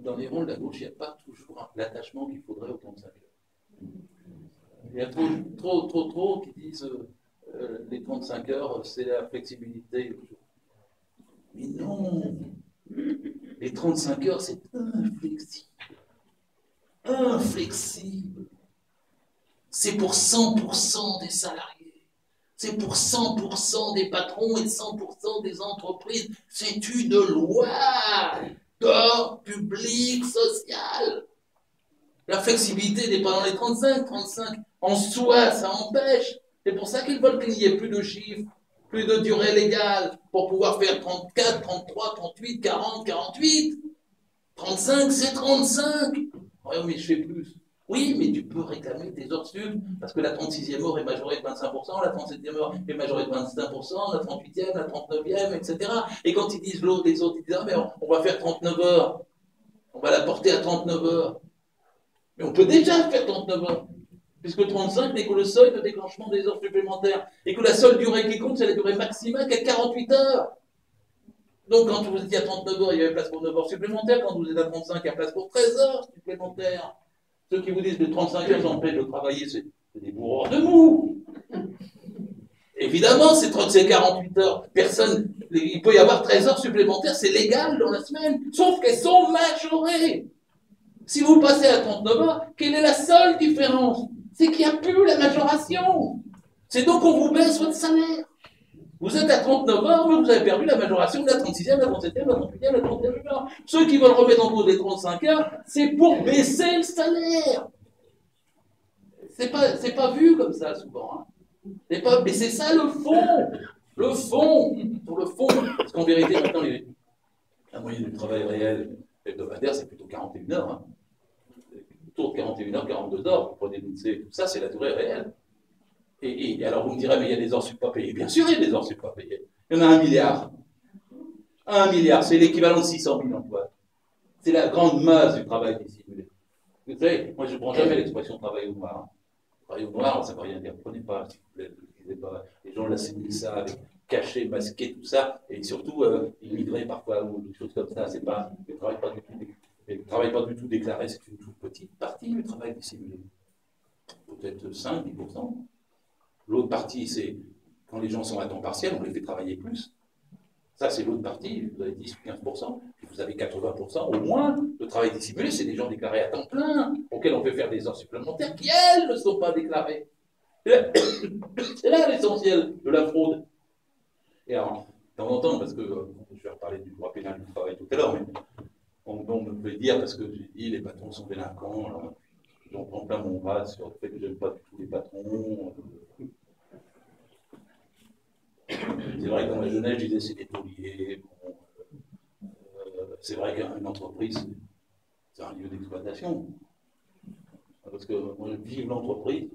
Dans les rangs de la gauche, il n'y a pas toujours l'attachement qu'il faudrait aux 35 heures. Il y a trop qui disent les 35 heures, c'est la flexibilité. Mais non, les 35 heures, c'est inflexible. Inflexible. C'est pour 100% des salariés. C'est pour 100% des patrons et 100% des entreprises. C'est une loi d'ordre public, social. La flexibilité n'est pas dans les 35. 35, en soi, ça empêche. C'est pour ça qu'ils veulent qu'il n'y ait plus de chiffres, plus de durée légale, pour pouvoir faire 34, 33, 38, 40, 48. 35, c'est 35. Oui, mais je fais plus. Oui, mais tu peux réclamer tes heures sup, parce que la 36e heure est majorée de 25%, la 37e heure est majorée de 25%, la 38e, la 39e, etc. Et quand ils disent l'autre, les autres, ils disent, ah, mais on va faire 39 heures. On va la porter à 39 heures. Mais on peut déjà faire 39 heures. Puisque 35 n'est que le seuil de déclenchement des heures supplémentaires. Et que la seule durée qui compte, c'est la durée maximale qui est 48 heures. Donc, quand vous étiez à 39 heures, il y avait place pour 9 heures supplémentaires. Quand vous êtes à 35, il y a place pour 13 heures supplémentaires. Ceux qui vous disent que 35 heures empêchent de travailler, c'est des bourreurs de mou. Évidemment, c'est 48 heures. Il peut y avoir 13 heures supplémentaires, c'est légal dans la semaine. Sauf qu'elles sont majorées. Si vous passez à 39 heures, quelle est la seule différence? C'est qu'il n'y a plus la majoration. C'est donc qu'on vous baisse votre salaire. Vous êtes à 39 heures, mais vous avez perdu la majoration de la 36e, la 37e, la 38e, la 31e heure. Ceux qui veulent remettre en cause les 35 heures, c'est pour baisser le salaire. C'est pas vu comme ça souvent. Mais c'est ça le fond. Le fond. Sur le fond. Parce qu'en vérité, maintenant, la moyenne du travail réel hebdomadaire, c'est plutôt 41 heures. Autour de 41 heures, 42 heures, vous prenez l'INSEE, tout ça, c'est la durée réelle. Et alors vous me direz, mais il y a des heures sup pas payées. Bien sûr, il y a des heures sup pas payées. Il y en a 1 milliard. 1 milliard, c'est l'équivalent de 600 000 emplois. C'est la grande masse du travail dissimulé. Vous savez, moi je ne prends jamais l'expression travail au noir. Travail au noir, ça ne veut rien dire. Prenez pas, s'il vous plaît, ne l'utilisez pas. Les gens l'assimilent ça avec caché, masqué, tout ça, et surtout immigré parfois, ou des choses comme ça. C'est pas, ils ne travaillent pas du tout déclaré, c'est une toute petite partie du travail dissimulé. Peut-être 5-10%. L'autre partie, c'est quand les gens sont à temps partiel, on les fait travailler plus. Ça, c'est l'autre partie, vous avez 10 ou 15%, puis vous avez 80% au moins. Le travail dissimulé, c'est des gens déclarés à temps plein, auxquels on fait faire des heures supplémentaires qui, elles, ne sont pas déclarées. C'est là l'essentiel de la fraude. Et alors, de temps en temps, parce que je vais reparler du droit pénal du travail tout à l'heure, mais on me peut dire, parce que j'ai dit les patrons sont délinquants, alors, j'en prends plein mon bras sur le fait que je n'aime pas du tout les patrons. C'est vrai que dans ma jeunesse, je disais c'est des tauliers. C'est vrai qu'une entreprise, c'est un lieu d'exploitation. Parce que moi, je vive l'entreprise.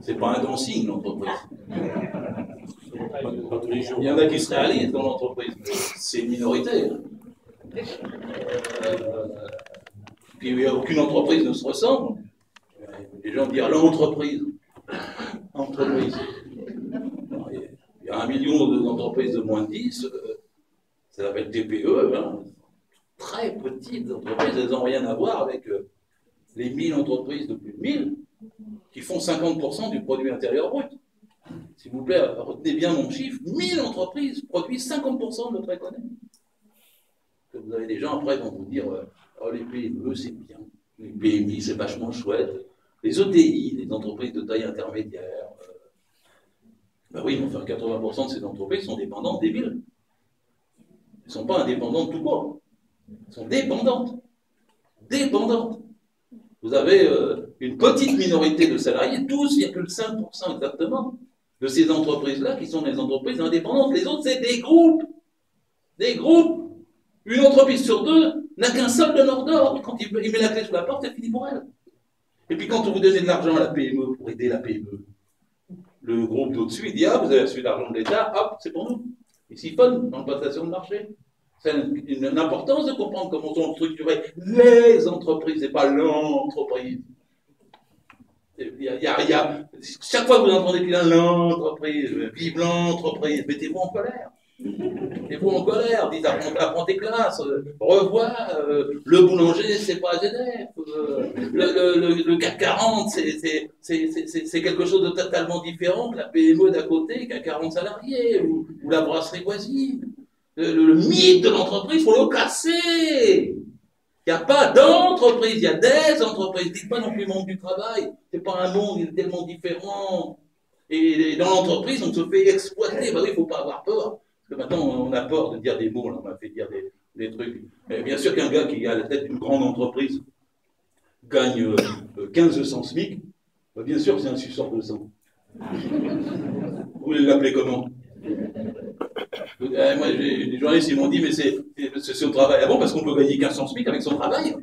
C'est pas un grand signe, l'entreprise. Il y en a qui se réalisent dans l'entreprise, mais c'est une minorité. Puis aucune entreprise ne se ressemble. Les gens disent l'entreprise. entreprises. Il y a 1 million d'entreprises de moins de 10, ça s'appelle TPE, hein, très petites entreprises, elles n'ont rien à voir avec les 1000 entreprises de plus de 1000 qui font 50% du produit intérieur brut. S'il vous plaît, retenez bien mon chiffre, 1000 entreprises produisent 50% de notre économie. Vous avez des gens après qui vont vous dire oh, les PME c'est bien, les PMI c'est vachement chouette, les ETI, les entreprises de taille intermédiaire, ben oui, mais enfin 80% de ces entreprises sont dépendantes des villes. Elles ne sont pas indépendantes tout court. Elles sont dépendantes. Dépendantes. Vous avez une petite minorité de salariés, 12,5% exactement, de ces entreprises-là qui sont des entreprises indépendantes. Les autres, c'est des groupes. Des groupes. Une entreprise sur deux n'a qu'un seul donneur d'ordre. Quand il met la clé sous la porte, c'est fini pour elle. Et puis quand vous donnez de l'argent à la PME pour aider la PME, le groupe d'au-dessus, il dit ah, vous avez reçu de l'argent de l'État, hop, c'est pour nous. Il siphonne dans la passation de marché. C'est une importance de comprendre comment sont structurées les entreprises et pas l'entreprise. Chaque fois que vous entendez qu'il y a l'entreprise, vive l'entreprise, mettez-vous en colère. Mettez-vous en colère, dites apprends tes classes, revois, le boulanger, c'est pas AZF, le CAC 40, c'est quelque chose de totalement différent que la PME d'à côté qui a 40 salariés, ou la brasserie voisine. Le mythe de l'entreprise, il faut le casser. Il n'y a pas d'entreprise, il y a des entreprises. Dites pas non plus monde du travail. C'est pas un monde, il est tellement différent. Et dans l'entreprise, on se fait exploiter. Ben oui, il ne faut pas avoir peur. Parce que maintenant, on a peur de dire des mots. Là, on m'a fait dire des trucs. Mais bien sûr qu'un gars qui est à la tête d'une grande entreprise gagne 1500 SMIC, ben bien sûr que c'est un suceur de sang. Vous voulez l'appeler comment? Moi, les journalistes ils m'ont dit, mais c'est au travail. Ah bon, parce qu'on peut gagner 1500 SMIC avec son travail?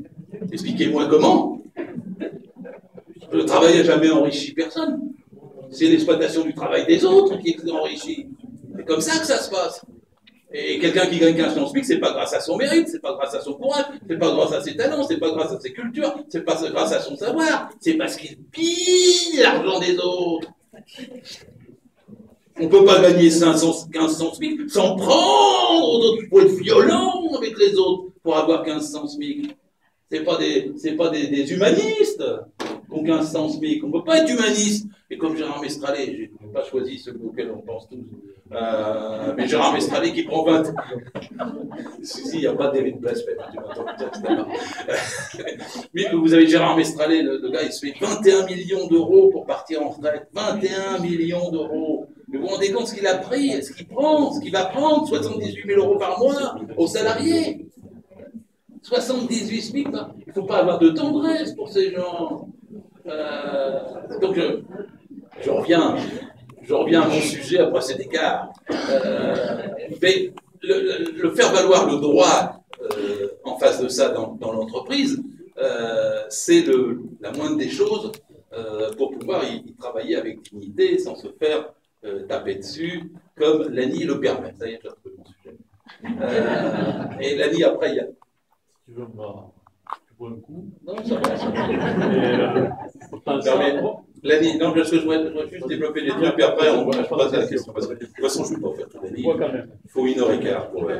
Expliquez-moi comment. Le travail n'a jamais enrichi personne. C'est l'exploitation du travail des autres qui enrichit. C'est comme ça que ça se passe. Et quelqu'un qui gagne 1500 SMIC, c'est pas grâce à son mérite, c'est pas grâce à son courage, c'est pas grâce à ses talents, c'est pas grâce à ses cultures, c'est pas grâce à son savoir, c'est parce qu'il pille l'argent des autres. On ne peut pas gagner 1500 SMIC sans prendre d'autres. Il faut être violent avec les autres pour avoir 1500 SMIC. C'est pas des humanistes qui ont 1500 SMIC. On ne peut pas être humaniste. Et comme Gérard Mestralet, je n'ai pas choisi celui auquel on pense tous, mais Gérard Mestralet qui prend 20. Si, il n'y a pas de délit de blasphème, tu m'entends dire, etc. Mais vous avez Gérard Mestralet, le gars, il se fait 21 millions d'euros pour partir en retraite. 21 millions d'euros. Mais vous vous rendez compte ce qu'il a pris, ce qu'il prend, ce qu'il va prendre, 78 000 euros par mois aux salariés. 78 SMIC, il ne faut pas avoir de tendresse pour ces gens. Donc, je reviens à mon sujet après cet écart. Mais le faire valoir le droit en face de ça dans l'entreprise, c'est la moindre des choses pour pouvoir y travailler avec dignité sans se faire taper dessus, comme Lani le permet. Ça y est, j'ai retrouvé mon sujet. Et Lani, après, il y a... Si tu veux, tu bois un coup. Non, ça va. Lani, non, parce que je voudrais juste développer des trucs, puis après, on va poser la question. Parce que de toute façon, je ne peux pas faire tout Lani. Il faut 1h15 pour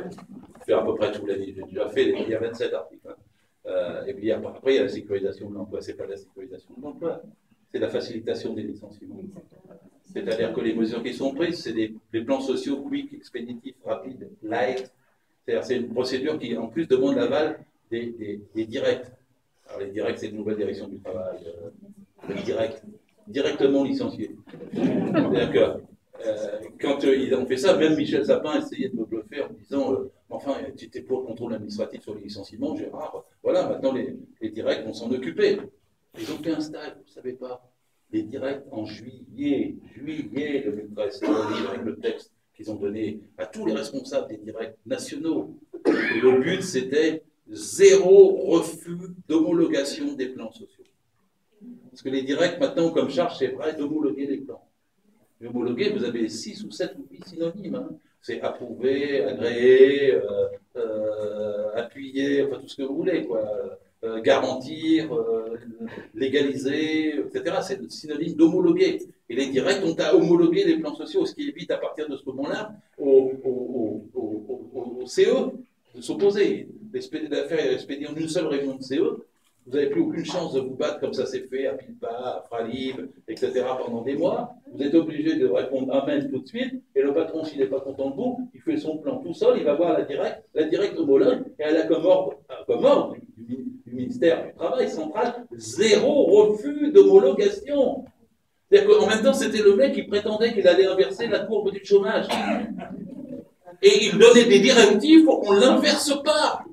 faire à peu près tout Lani. J'ai déjà fait, il y a 27 articles. Et puis après, il y a la sécurisation de l'emploi. Ce n'est pas la sécurisation de l'emploi, c'est la facilitation des licenciements. C'est-à-dire que les mesures qui sont prises, c'est des plans sociaux quick, expéditifs, rapides, light. C'est-à-dire c'est une procédure qui, en plus, demande l'aval des directs. Alors les directs, c'est une nouvelle direction du travail. Les directs, directement licenciés. C'est-à-dire que quand ils ont fait ça, même Michel Sapin essayait de me bluffer en disant enfin, tu étais pour le contrôle administratif sur les licenciements, Gérard. Voilà, maintenant les directs vont s'en occuper. Ils ont fait un stage, vous ne savez pas. Les directs en juillet, le ministre avec le texte qu'ils ont donné à tous les responsables des directs nationaux. Et le but, c'était 0 refus d'homologation des plans sociaux. Parce que les directs, maintenant, comme charge, c'est vrai d'homologuer les plans. Et homologuer, vous avez 6 ou 7 ou 8 synonymes. Hein. C'est approuver, agréer, appuyer, enfin tout ce que vous voulez, quoi. garantir, légaliser, etc. C'est le synonyme d'homologuer. Et les directs ont à homologuer les plans sociaux, ce qui évite à partir de ce moment-là au CE de s'opposer. L'affaire est expédiée en une seule réunion de CE. Vous n'avez plus aucune chance de vous battre comme ça s'est fait à Pilpa, à Fralib, etc. pendant des mois. Vous êtes obligé de répondre Amen tout de suite. Et le patron, s'il n'est pas content de vous, il fait son plan tout seul, il va voir la directe homologue, et elle a comme ordre du ministère du Travail central, 0 refus d'homologation. C'est-à-dire qu'en même temps, c'était le mec qui prétendait qu'il allait inverser la courbe du chômage. Et il donnait des directives pour qu'on ne l'inverse pas.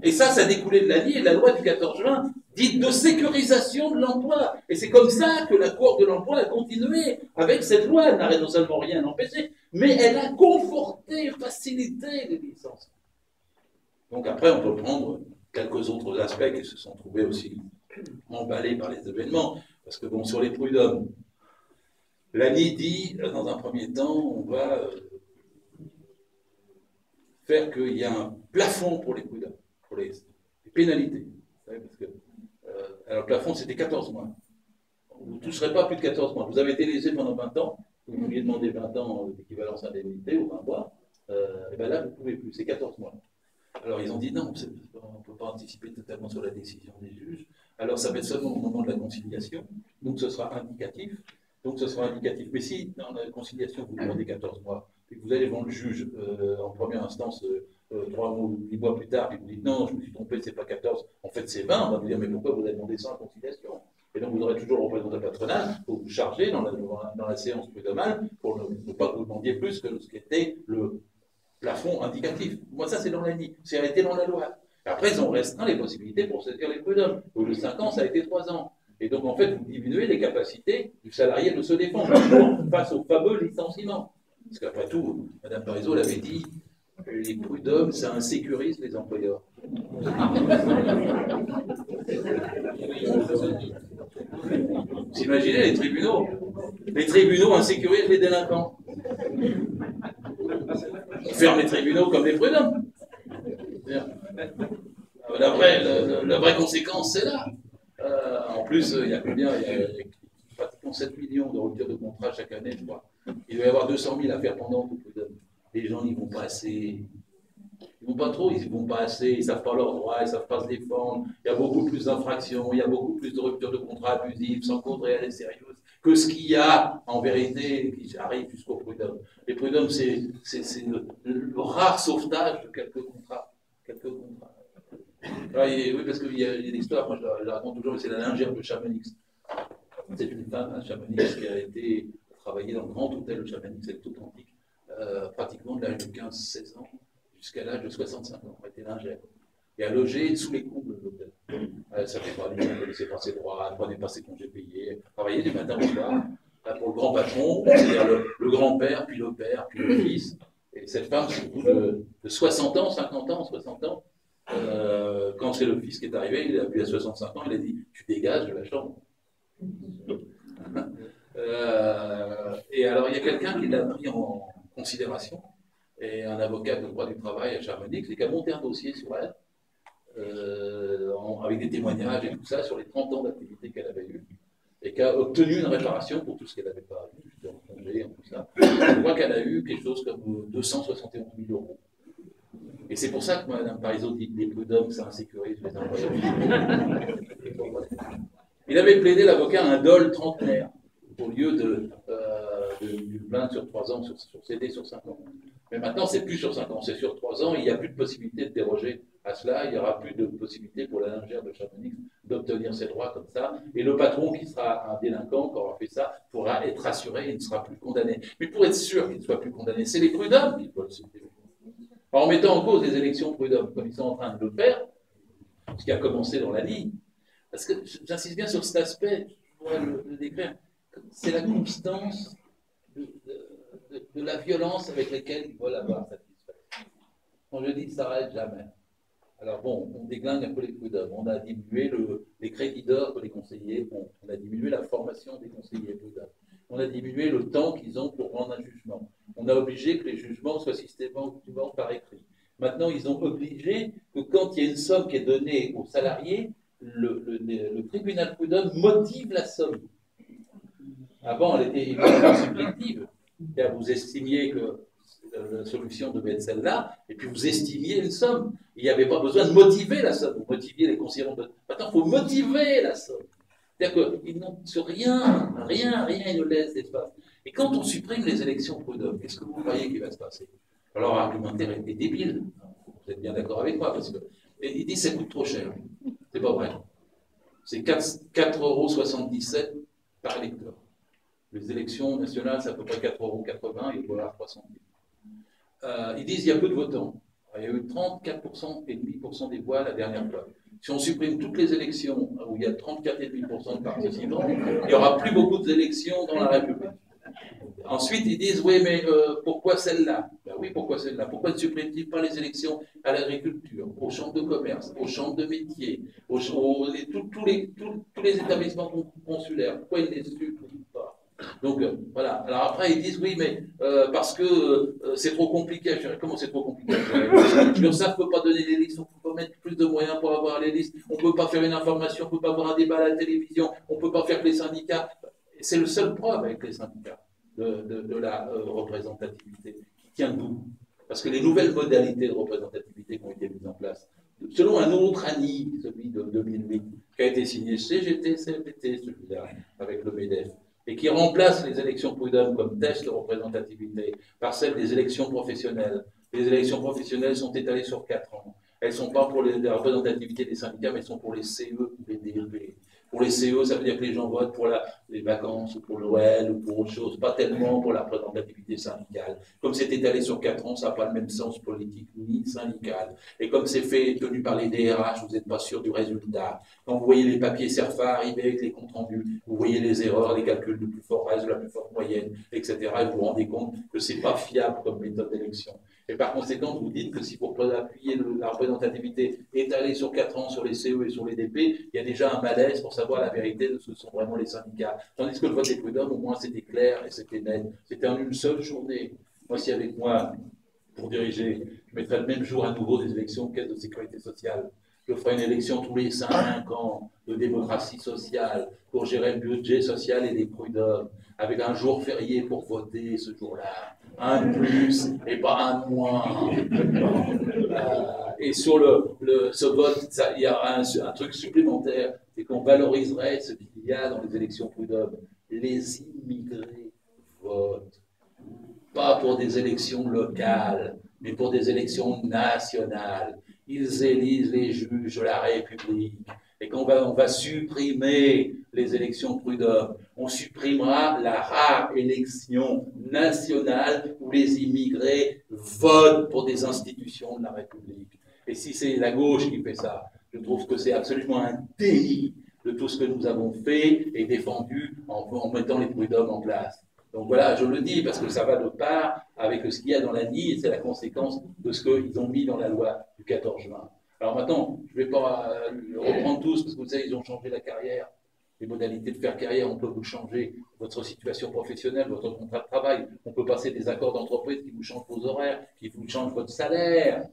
Et ça découlait de l'ANI et de la loi du 14 juin, dite de sécurisation de l'emploi. Et c'est comme ça que la Cour de l'emploi a continué avec cette loi. Elle n'a non seulement rien empêché, mais elle a conforté, facilité les licences. Donc après, on peut prendre quelques autres aspects qui se sont trouvés aussi emballés par les événements. Parce que bon, sur les prud'hommes, l'ANI dit, dans un premier temps, on va faire qu'il y a un plafond pour les prud'hommes, pour les pénalités. Vous savez, parce que, alors le plafond, c'était 14 mois. Vous ne toucherez pas plus de 14 mois. Vous avez été lésé pendant 20 ans, vous vouliez demander 20 ans d'équivalence indemnité ou 20 mois, et bien là, vous ne pouvez plus, c'est 14 mois. Alors ils ont dit non, on ne peut pas anticiper totalement sur la décision des juges. Alors ça va être seulement au moment de la conciliation, donc ce sera indicatif. Mais si dans la conciliation vous demandez 14 mois, et que vous allez devant le juge en première instance 3 mois ou 8 mois plus tard, et vous dites non, je me suis trompé, c'est pas 14, en fait c'est 20, on va vous dire mais pourquoi vous avez demandé ça en conciliation? Et donc vous aurez toujours le représentant patronal pour vous charger dans la séance prud'homale pour ne pas que vous demandiez plus que ce qui était le plafond indicatif. Moi, ça, c'est dans l'ANI. C'est arrêté dans la loi. Après, ils ont restreint les possibilités pour saisir les prud'hommes. Au lieu de 5 ans, ça a été 3 ans. Et donc, en fait, vous diminuez les capacités du salarié de se défendre face au fameux licenciement. Parce qu'après tout, Mme Parizeau l'avait dit, les prud'hommes, ça insécurise les employeurs. Vous imaginez les tribunaux? Les tribunaux insécurisent les délinquants. On ferme les tribunaux comme les prud'hommes. La vraie conséquence, c'est là. En plus, il y a combien? Il y a pratiquement 7 millions de ruptures de contrat chaque année, je crois. Il doit y avoir 200 000 affaires pendantes aux prud'hommes. Les gens n'y vont pas assez. Ils vont pas trop, ils ne vont pas assez, ils ne savent pas leurs droits, ils ne savent pas se défendre. Il y a beaucoup plus d'infractions, il y a beaucoup plus de ruptures de contrat abusives, sans cause réelle et sérieuse, que ce qu'il y a en vérité qui arrive jusqu'au prud'homme. Les prud'hommes, c'est le rare sauvetage de quelques contrats. Alors, oui, parce qu'il y a une histoire, moi je la raconte toujours, mais c'est la lingère de Chamonix. C'est une femme à Chamonix qui a été travailler dans le grand hôtel de Chamonix, c'est tout antique, pratiquement de l'âge de 15-16 ans jusqu'à l'âge de 65 ans. Elle était lingère. Et a logé sous les combles de l'hôtel. Elle ne savait pas lire, elle ne connaissait pas ses droits, elle ne prenait pas ses congés payés, elle travaillait du matin au soir. Là, pour le grand patron, c'est-à-dire le grand-père, puis le père, puis le fils. Et cette femme, au bout de 60 ans, 50 ans, 60 ans, quand c'est le fils qui est arrivé, il a vu à 65 ans, il a dit « Tu dégages de la chambre ». Et alors, il y a quelqu'un qui l'a pris en considération, et un avocat de droit du travail à Chamonix, qui a monté un dossier sur elle, avec des témoignages et tout ça, sur les 30 ans d'activité qu'elle avait eue, et qui a obtenu une réparation pour tout ce qu'elle n'avait pas eu, en congé, en tout ça. Je crois qu'elle a eu quelque chose comme 271 000 euros. Et c'est pour ça que Mme Parizeau dit que les prud'hommes, ça insécurise les employeurs. Il avait plaidé, l'avocat, un dol trentenaire, au lieu d'une plainte sur 3 ans, sur CD sur 5 ans. Mais maintenant, c'est plus sur 5 ans, c'est sur 3 ans, il n'y a plus de possibilité de déroger à cela, il n'y aura plus de possibilité pour la lingère de Chamonix d'obtenir ses droits comme ça, et le patron qui sera un délinquant, qui aura fait ça, pourra être rassuré, il ne sera plus condamné. Mais pour être sûr qu'il ne soit plus condamné, c'est les prud'hommes qui doivent se défendre. En mettant en cause les élections prud'hommes, comme ils sont en train de le faire, ce qui a commencé dans la ligne, parce que j'insiste bien sur cet aspect, je pourrais le décrire, c'est la constance de la violence avec laquelle ils veulent avoir satisfaction. Quand je dis ça s'arrête jamais. Alors bon, on déglingue un peu les prud'hommes, on a diminué les crédits d'heures pour les conseillers, on a diminué la formation des conseillers prud'hommes, on a diminué le temps qu'ils ont pour rendre un jugement, on a obligé que les jugements soient systématiquement par écrit. Maintenant, ils ont obligé que quand il y a une somme qui est donnée aux salariés, le tribunal prud'homme motive la somme. Avant, elle était évidemment subjective. Car vous estimiez que la solution devait être celle-là, et puis vous estimiez une somme. Il n'y avait pas besoin de motiver la somme. Vous motiviez les considérants. Maintenant, il faut motiver la somme. C'est-à-dire qu'ils n'ont sur rien, ils ne laissent d'espace. Et quand on supprime les élections prud'hommes, qu'est-ce que vous croyez qu'il va se passer? Alors, l'argumentaire est débile. Vous êtes bien d'accord avec moi, parce que il dit que ça coûte trop cher. C'est pas vrai. C'est 4,77 € par électeur. Les élections nationales, c'est à peu près 4,80 € et le dollar 300 000. Ils disent qu'il y a peu de votants. Il y a eu 34% et 8% des voix la dernière fois. Si on supprime toutes les élections où il y a 34,5% de participants, il n'y aura plus beaucoup d'élections dans la République. Ensuite, ils disent, oui, mais pourquoi celle-là? Ben oui, pourquoi celle-là? Pourquoi ne suppriment-ils pas les élections à l'agriculture, aux chambres de commerce, aux chambres de métiers, tous les établissements consulaires? Pourquoi ils ne les suppriment pas? Donc, voilà. Alors après, ils disent, oui, mais parce que c'est trop compliqué. Je dirais, comment c'est trop compliqué? L'URSSAF ne peut pas donner les listes, on ne peut pas mettre plus de moyens pour avoir les listes, on ne peut pas faire une information, on ne peut pas avoir un débat à la télévision, on ne peut pas faire que les syndicats. C'est le seul preuve avec les syndicats de la représentativité qui tient debout. Parce que les nouvelles modalités de représentativité qui ont été mises en place, selon un autre ANI, celui de 2008, qui a été signé CGT, CFDT, celui-là, avec le MEDEF, et qui remplace les élections prud'hommes comme test de représentativité par celles des élections professionnelles. Les élections professionnelles sont étalées sur 4 ans. Elles ne sont pas pour la représentativité des syndicats, mais elles sont pour les CE ou les DEP. Pour les CE, ça veut dire que les gens votent pour les vacances ou pour Noël ou pour autre chose, pas tellement pour la représentativité syndicale. Comme c'est étalé sur 4 ans, ça n'a pas le même sens politique ni syndical. Et comme c'est fait, tenu par les DRH, vous n'êtes pas sûr du résultat. Quand vous voyez les papiers CERFA arriver avec les comptes rendus, vous voyez les erreurs, les calculs du plus fort reste, de la plus forte moyenne, etc. Et vous vous rendez compte que ce n'est pas fiable comme méthode d'élection. Et par conséquent, vous dites que si pour appuyer la représentativité étalée sur 4 ans sur les CE et sur les DP, il y a déjà un malaise pour savoir la vérité de ce que sont vraiment les syndicats. Tandis que le vote des prud'hommes, au moins, c'était clair et c'était net. C'était en une seule journée. Moi, si avec moi, pour diriger, je mettrais le même jour à nouveau des élections de caisse de sécurité sociale. Je ferai une élection tous les 5 ans de démocratie sociale pour gérer le budget social et les prud'hommes, avec un jour férié pour voter ce jour-là. Un de plus et pas un de moins. Et sur ce vote, il y a un truc supplémentaire, c'est qu'on valoriserait ce qu'il y a dans les élections prud'hommes. Les immigrés votent. Pas pour des élections locales, mais pour des élections nationales. Ils élisent les juges de la République. Et quand on va supprimer les élections prud'hommes, on supprimera la rare élection nationale où les immigrés votent pour des institutions de la République. Et si c'est la gauche qui fait ça, je trouve que c'est absolument un déni de tout ce que nous avons fait et défendu en mettant les prud'hommes en place. Donc voilà, je le dis parce que ça va de part avec ce qu'il y a dans l'ANI et c'est la conséquence de ce qu'ils ont mis dans la loi du 14 juin. Alors maintenant, je ne vais pas reprendre tous parce que vous savez, ils ont changé la carrière. Les modalités de faire carrière, on peut vous changer votre situation professionnelle, votre contrat de travail. On peut passer des accords d'entreprise qui vous changent vos horaires, qui vous changent votre salaire.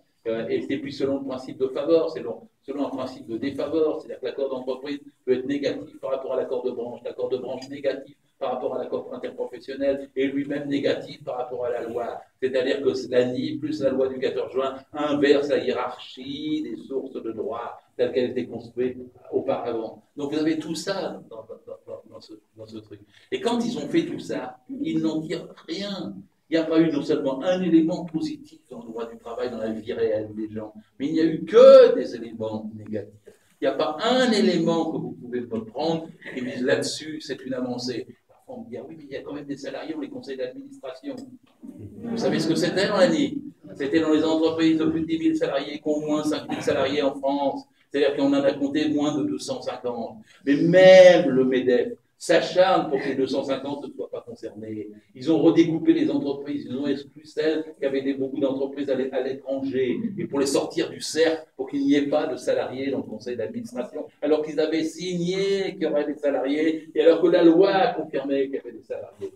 Et c'est plus selon le principe de faveur, c'est selon un principe de défaveur. C'est-à-dire que l'accord d'entreprise peut être négatif par rapport à l'accord de branche négatif par rapport à l'accord interprofessionnel et lui-même négatif par rapport à la loi. C'est-à-dire que l'ANI plus la loi du 14 juin inverse la hiérarchie des sources de droit telle qu'elle était construite auparavant. Donc vous avez tout ça dans ce truc. Et quand ils ont fait tout ça, ils n'en tirent rien. Il n'y a pas eu non seulement un élément positif dans le droit du travail, dans la vie réelle des gens, mais il n'y a eu que des éléments négatifs. Il n'y a pas un élément que vous pouvez me prendre et dire là-dessus, c'est une avancée. Parfois, on me dit, ah oui, mais il y a quand même des salariés dans les conseils d'administration. Vous savez ce que c'était dans l'année? C'était dans les entreprises de plus de 10 000 salariés, qui ont moins de 5 000 salariés en France. C'est-à-dire qu'on en a compté moins de 250. Mais même le MEDEF s'acharne pour que les 250 ne soient pas concernés. Ils ont redécoupé les entreprises, ils ont exclu celles qui avaient beaucoup d'entreprises à l'étranger, et pour les sortir du cercle, pour qu'il n'y ait pas de salariés dans le conseil d'administration, alors qu'ils avaient signé qu'il y aurait des salariés, et alors que la loi confirmait qu'il y avait des salariés.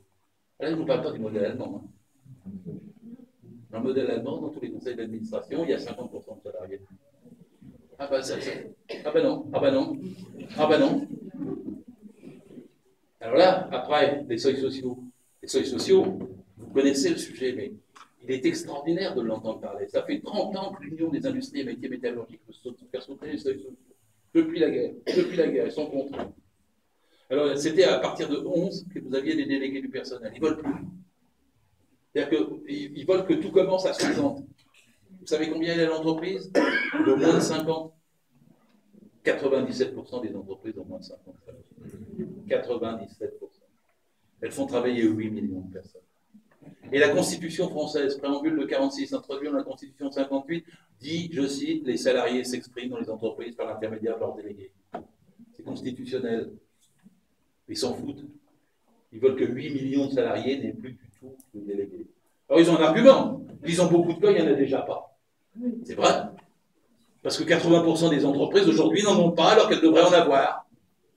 Là, je ne vous parle pas du modèle allemand. Dans le modèle allemand, dans tous les conseils d'administration, il y a 50% de salariés. Ah bah, ah bah non, ah bah non, ah bah non. Alors là, après, les seuils sociaux. Les seuils sociaux, vous connaissez le sujet, mais il est extraordinaire de l'entendre parler. Ça fait 30 ans que l'Union des industries et métiers métallurgiques veut faire sauter les seuils sociaux. Depuis la guerre, ils sont contre. Alors, c'était à partir de 11 que vous aviez des délégués du personnel. Ils ne veulent plus. C'est-à-dire qu'ils veulent que tout commence à 60. Vous savez combien il y a d'entreprises de moins de 50? 97% des entreprises ont moins de 50. 97%. Elles font travailler 8 millions de personnes. Et la Constitution française, préambule de 46, introduit dans la Constitution de 58, dit, je cite, les salariés s'expriment dans les entreprises par l'intermédiaire de leurs délégués. C'est constitutionnel. Ils s'en foutent. Ils veulent que 8 millions de salariés n'aient plus du tout de délégués. Alors ils ont un argument. Ils ont beaucoup de cas, il n'y en a déjà pas. C'est vrai. Parce que 80% des entreprises aujourd'hui n'en ont pas alors qu'elles devraient en avoir.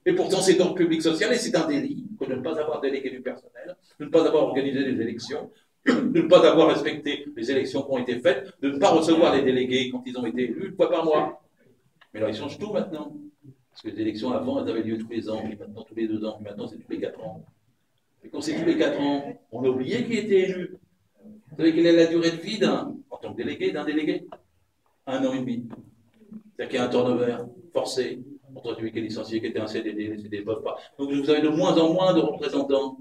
Et pourtant c'est dans le public social et c'est un délit de ne pas avoir délégué du personnel, de ne pas avoir organisé des élections, de ne pas avoir respecté les élections qui ont été faites, de ne pas recevoir les délégués quand ils ont été élus une fois par mois. Mais là ils changent tout maintenant. Parce que les élections avant, elles avaient lieu tous les ans, puis maintenant tous les 2 ans, puis maintenant c'est tous les 4 ans. Et quand c'est tous les 4 ans, on a oublié qui était élu. Vous savez quelle est la durée de vie en tant que délégué, d'un délégué? 1 an et demi. C'est-à-dire qu'il y a un turnover forcé entre celui qui est licencié, qui était un CDD, les CDD ne peuvent pas. Donc vous avez de moins en moins de représentants.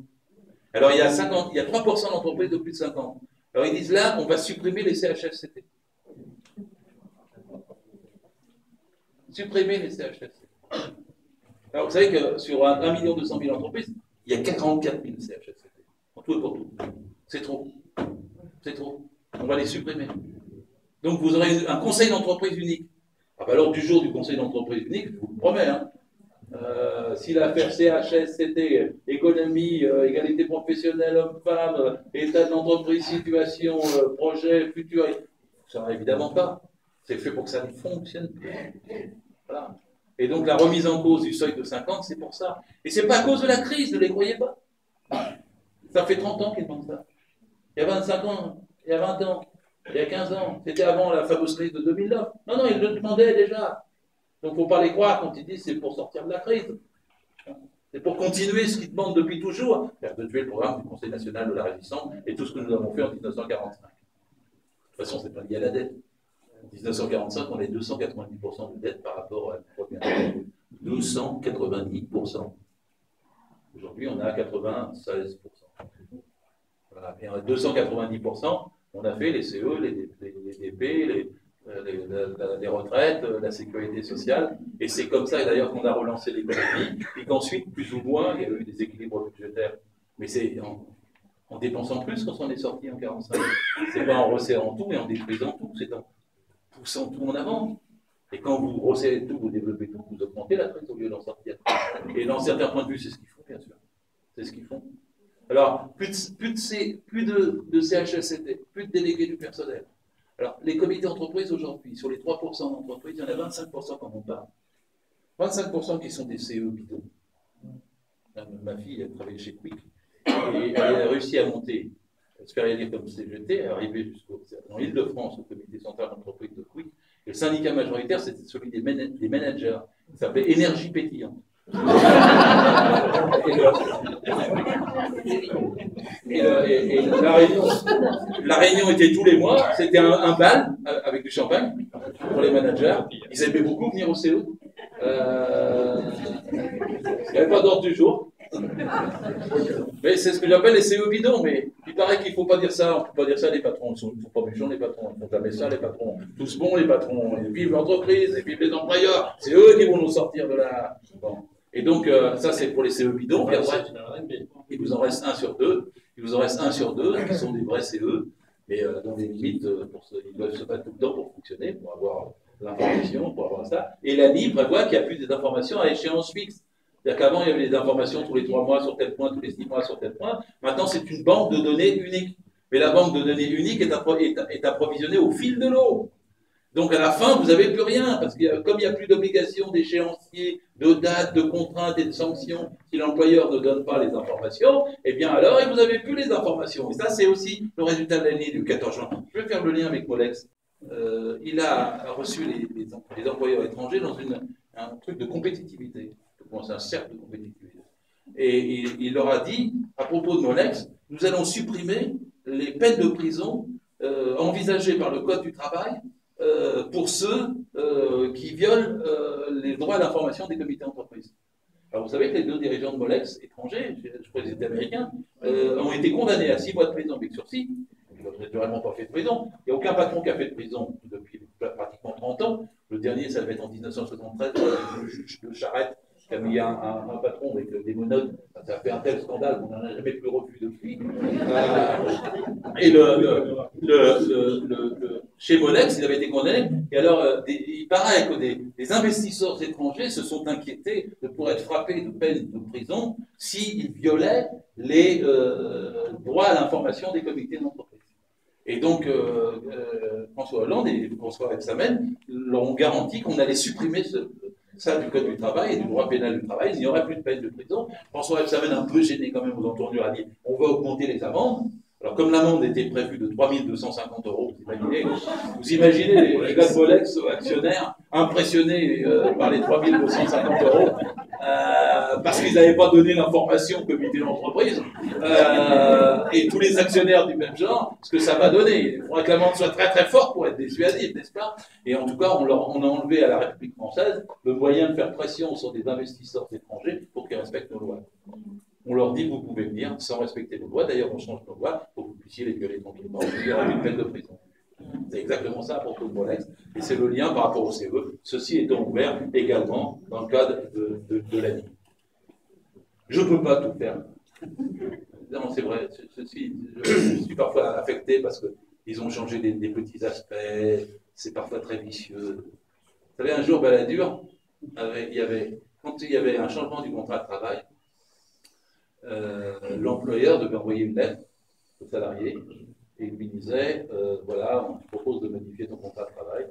Alors il y a 3% d'entreprises de plus de 5 ans. Alors ils disent là, on va supprimer les CHSCT. Supprimer les CHSCT. Alors vous savez que sur 1 200 000 entreprises, il y a 44 000 CHSCT. En tout et pour tout. C'est trop. C'est trop. On va les supprimer. Donc vous aurez un conseil d'entreprise unique. Ah ben alors du jour du conseil d'entreprise unique, je vous le promets, hein, si l'affaire CHSCT, économie, égalité professionnelle, homme-femme, état de l'entreprise, situation, projet, futur, ça n'arrive évidemment pas. C'est fait pour que ça ne fonctionne plus. Voilà. Et donc la remise en cause du seuil de 50, c'est pour ça. Et c'est pas à cause de la crise, ne les croyez pas. Ça fait 30 ans qu'ils demandent ça. Il y a 25 ans, il y a 20 ans, il y a 15 ans. C'était avant la fameuse crise de 2009. Non, non, ils le demandaient déjà. Donc il ne faut pas les croire quand ils disent c'est pour sortir de la crise. C'est pour continuer ce qu'ils demandent depuis toujours, c'est-à-dire de tuer le programme du Conseil national de la résistance et tout ce que nous avons fait en 1945. De toute façon, ce n'est pas lié à la dette. En 1945, on est 290% de dette par rapport à la première. 290%. Aujourd'hui, on est à 96%. Voilà. Et à 290%, on a fait les CE, les DP, les retraites, la sécurité sociale, et c'est comme ça d'ailleurs qu'on a relancé l'économie, et qu'ensuite, plus ou moins, il y a eu des équilibres budgétaires. Mais c'est en dépensant plus quand on est sorti en 1945. C'est pas en resserrant tout et en détruisant tout, c'est en poussant tout en avant. Et quand vous resserrez tout, vous développez tout, vous augmentez la traite au lieu d'en sortir. Et dans certains points de vue, c'est ce qu'ils font, bien sûr. C'est ce qu'ils font. Alors, plus de CHSCT, plus de délégués du personnel. Alors, les comités d'entreprise aujourd'hui, sur les 3% d'entreprises, il y en a 25% quand on parle. 25% qui sont des CE bidons. Ma fille, elle travaille chez Quick, et elle a réussi à monter, elle se fait rien dire comme CGT, elle est arrivée dans l'Île-de-France, au comité central d'entreprise de Quick, et le syndicat majoritaire, c'était celui des managers. Il s'appelait Énergie pétillante. Et la réunion était tous les mois, c'était un bal avec du champagne pour les managers. Ils aimaient beaucoup venir au CE. Il n'y avait pas d'ordre du jour. Mais c'est ce que j'appelle les CE bidons, mais il paraît qu'il ne faut pas dire ça, on ne peut pas dire ça les patrons, ils ne sont pas méchants les patrons, ils ne font jamais ça les patrons, tous bons les patrons, ils vivent l'entreprise, ils vivent les employeurs, c'est eux qui vont nous sortir de là. Bon. Et donc ça c'est pour les CE bidons, puis après, il vous en reste 1 sur 2, qui sont des vrais CE, mais dans des limites, ils doivent se battre tout le temps pour fonctionner, pour avoir l'information, pour avoir ça. Et l'ANI prévoit qu'il n'y a plus des informations à échéance fixe. C'est-à-dire qu'avant, il y avait des informations tous les 3 mois sur tel point, tous les 6 mois sur tel point. Maintenant, c'est une banque de données unique. Mais la banque de données unique est approvisionnée au fil de l'eau. Donc à la fin, vous n'avez plus rien, parce que comme il n'y a plus d'obligation d'échéancier, de date, de contraintes et de sanctions, si l'employeur ne donne pas les informations, eh bien alors vous n'avez plus les informations. Et ça, c'est aussi le résultat de l'année du 14 juin. Je vais faire le lien avec Molex. Il a reçu les employeurs étrangers dans un truc de compétitivité. C'est un cercle de compétitivité. Et il leur a dit, à propos de Molex, nous allons supprimer les peines de prison envisagées par le Code du travail pour ceux qui violent les droits à l'information des comités d'entreprise. Alors vous savez que les 2 dirigeants de Molex étrangers, je crois qu'ils étaient américains, ont été condamnés à 6 mois de prison avec sursis. Ils n'ont naturellement pas fait de prison. Il n'y a aucun patron qui a fait de prison depuis pratiquement 30 ans. Le dernier, ça devait être en 1973, le juge de Charette, qui a mis un patron avec des monodes. Ça a fait un tel scandale qu'on n'en a jamais plus revu depuis. Et chez Molex, il avait été condamné. Et alors, il paraît que des investisseurs étrangers se sont inquiétés de pouvoir être frappés de peine de prison s'ils violaient les droits à l'information des comités d'entreprise. Et donc, François Hollande et François Rebsamen leur ont garanti qu'on allait supprimer ça du Code du travail et du droit pénal du travail. Il n'y aurait plus de peine de prison. François Rebsamen, un peu gêné quand même aux entournures, a dit on va augmenter les amendes. Alors, comme l'amende était prévue de 3 250 €, vous imaginez les gars de Molex, actionnaires, impressionnés par les 3 250 €, parce qu'ils n'avaient pas donné l'information au comité d'entreprise, et tous les actionnaires du même genre, ce que ça va donner. Il faudrait que l'amende soit très très forte pour être dissuasive, n'est-ce pas? Et en tout cas, on a enlevé à la République française le moyen de faire pression sur des investisseurs étrangers pour qu'ils respectent nos lois. On leur dit, vous pouvez venir sans respecter nos lois. D'ailleurs, on change nos lois pour que vous puissiez les violer tranquillement. Il y aura une peine de prison. C'est exactement ça à propos de Molex. Et c'est le lien par rapport au CE. Ceci étant ouvert également dans le cadre de l'année. Je ne peux pas tout faire. Non, c'est vrai. Je suis parfois affecté parce qu'ils ont changé des petits aspects. C'est parfois très vicieux. Vous savez, un jour, Balladur, quand il y avait un changement du contrat de travail, l'employeur devait envoyer une lettre au salarié et il lui disait voilà, on te propose de modifier ton contrat de travail.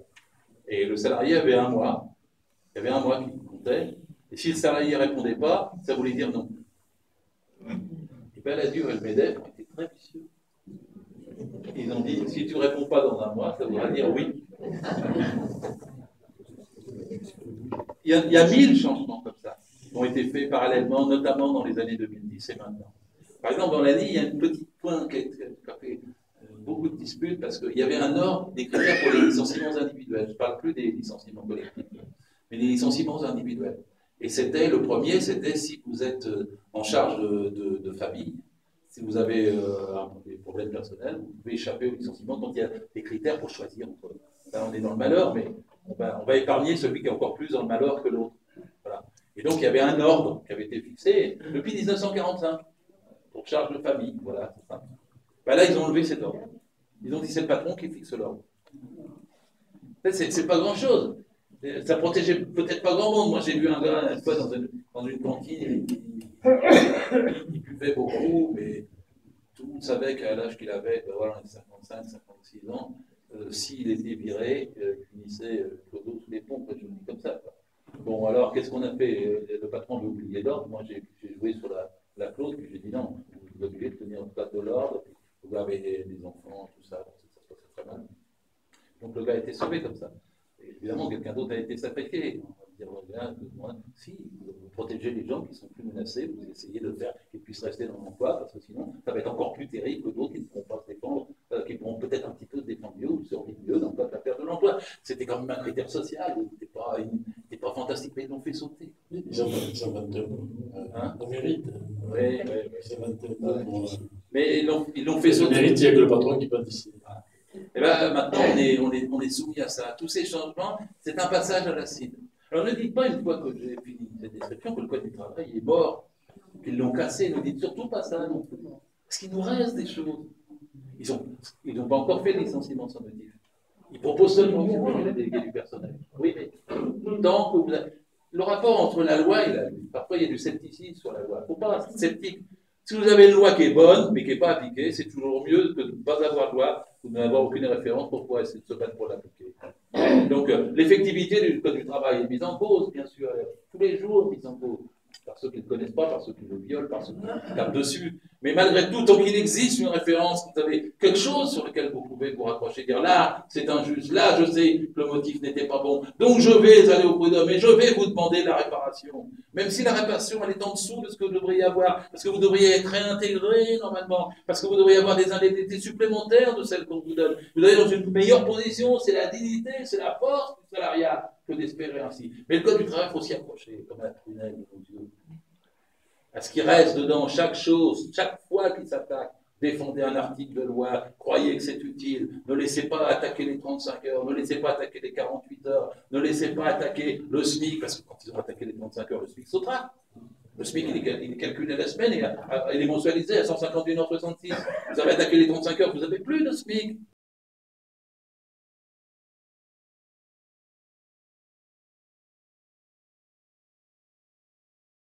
Et le salarié avait un mois. Il y avait un mois qui comptait. Et si le salarié ne répondait pas, ça voulait dire non. Et Balladur et le MEDEF ont été très vicieux. Ils ont dit si tu ne réponds pas dans un mois, ça voudra dire oui. Il y a 1000 changements comme ça qui ont été faits parallèlement, notamment dans les années 2010 et maintenant. Par exemple, dans l'année, il y a un petit point qui a fait beaucoup de disputes parce qu'il y avait un ordre des critères pour les licenciements individuels. Je ne parle plus des licenciements collectifs, mais des licenciements individuels. Et le premier, c'était si vous êtes en charge de famille, si vous avez des problèmes personnels, vous pouvez échapper au licenciement quand il y a des critères pour choisir entre. Là, on est dans le malheur, mais on va épargner celui qui est encore plus dans le malheur que l'autre. Voilà. Et donc, il y avait un ordre qui avait été fixé depuis 1945 pour charge de famille. Voilà, c'est ça. Ben là, ils ont enlevé cet ordre. Ils ont dit c'est le patron qui fixe l'ordre. C'est pas grand-chose. Ça protégeait peut-être pas grand monde. Moi, j'ai vu un gars une fois dans une cantine, il buvait beaucoup, mais tout le monde savait qu'à l'âge qu'il avait, voilà, 55, 56 ans, s'il était viré, il finissait clodo sous les pompes, je le dis comme ça. Bon, alors, qu'est-ce qu'on a fait? Le patron avait oublié l'ordre. Moi, j'ai joué sur la clause, puis j'ai dit non, vous êtes obligé de tenir en place de l'ordre, vous avez des enfants, tout ça, ça se passait très mal. Donc, le gars a été sauvé comme ça. Et évidemment, quelqu'un d'autre a été sacrifié. On va dire, si, vous protégez les gens qui sont plus menacés, vous essayez de faire qu'ils puissent rester dans l'emploi, parce que sinon, ça va être encore plus terrible que d'autres qui ne pourront pas se défendre, qui pourront peut-être un petit peu se défendre mieux ou survivre mieux dans le cas de la perte de l'emploi. C'était quand même un critère social, c'était pas fantastique, mais ils l'ont fait sauter. Ils ont 21 ans. On mérite. Oui. C'est 21 ans. Mais ils l'ont fait sauter. On mérite, il n'y a que le patron qui peut décider. Et bien maintenant, on est soumis à ça. Tous ces changements, c'est un passage à l'acide. Alors ne dites pas une fois que j'ai fini cette description que le Code du travail est mort, qu'ils l'ont cassé. Ne dites surtout pas ça non plus. Parce qu'il nous reste des choses. Ils n'ont pas encore fait le licenciement sans motif. Ils proposent seulement les délégués du personnel. Oui, mais tant que vous avez... Le rapport entre la loi et la loi, parfois il y a du scepticisme sur la loi. Il ne faut pas être sceptique. Si vous avez une loi qui est bonne, mais qui n'est pas appliquée, c'est toujours mieux que de ne pas avoir de loi ou de n'avoir aucune référence pour pouvoir essayer de se battre pour l'appliquer. Donc, l'effectivité du Code du travail est mise en cause, bien sûr, tous les jours mise en cause, par ceux qui ne connaissent pas, par ceux qui le violent, par ceux qui tapent dessus. Mais malgré tout, tant qu'il existe une référence, vous avez quelque chose sur lequel vous pouvez vous raccrocher, dire là, c'est injuste, là, je sais que le motif n'était pas bon, donc je vais aller au prud'homme et je vais vous demander la réparation. Même si la réparation, elle est en dessous de ce que vous devriez avoir, parce que vous devriez être réintégré normalement, parce que vous devriez avoir des indemnités supplémentaires de celles qu'on vous donne. Vous êtes dans une meilleure position, c'est la dignité, c'est la force du salariat que d'espérer ainsi. Mais le Code du travail, il faut s'y approcher, comme la prunelle de nos yeux. À ce qui reste dedans, chaque chose, chaque fois qu'il s'attaque, défendez un article de loi, croyez que c'est utile, ne laissez pas attaquer les 35 heures, ne laissez pas attaquer les 48 heures, ne laissez pas attaquer le SMIC, parce que quand ils ont attaqué les 35 heures, le SMIC sautera. Le SMIC, il est calculé la semaine et il est mensualisé à 151,66 €. Vous avez attaqué les 35 heures, vous n'avez plus de SMIC.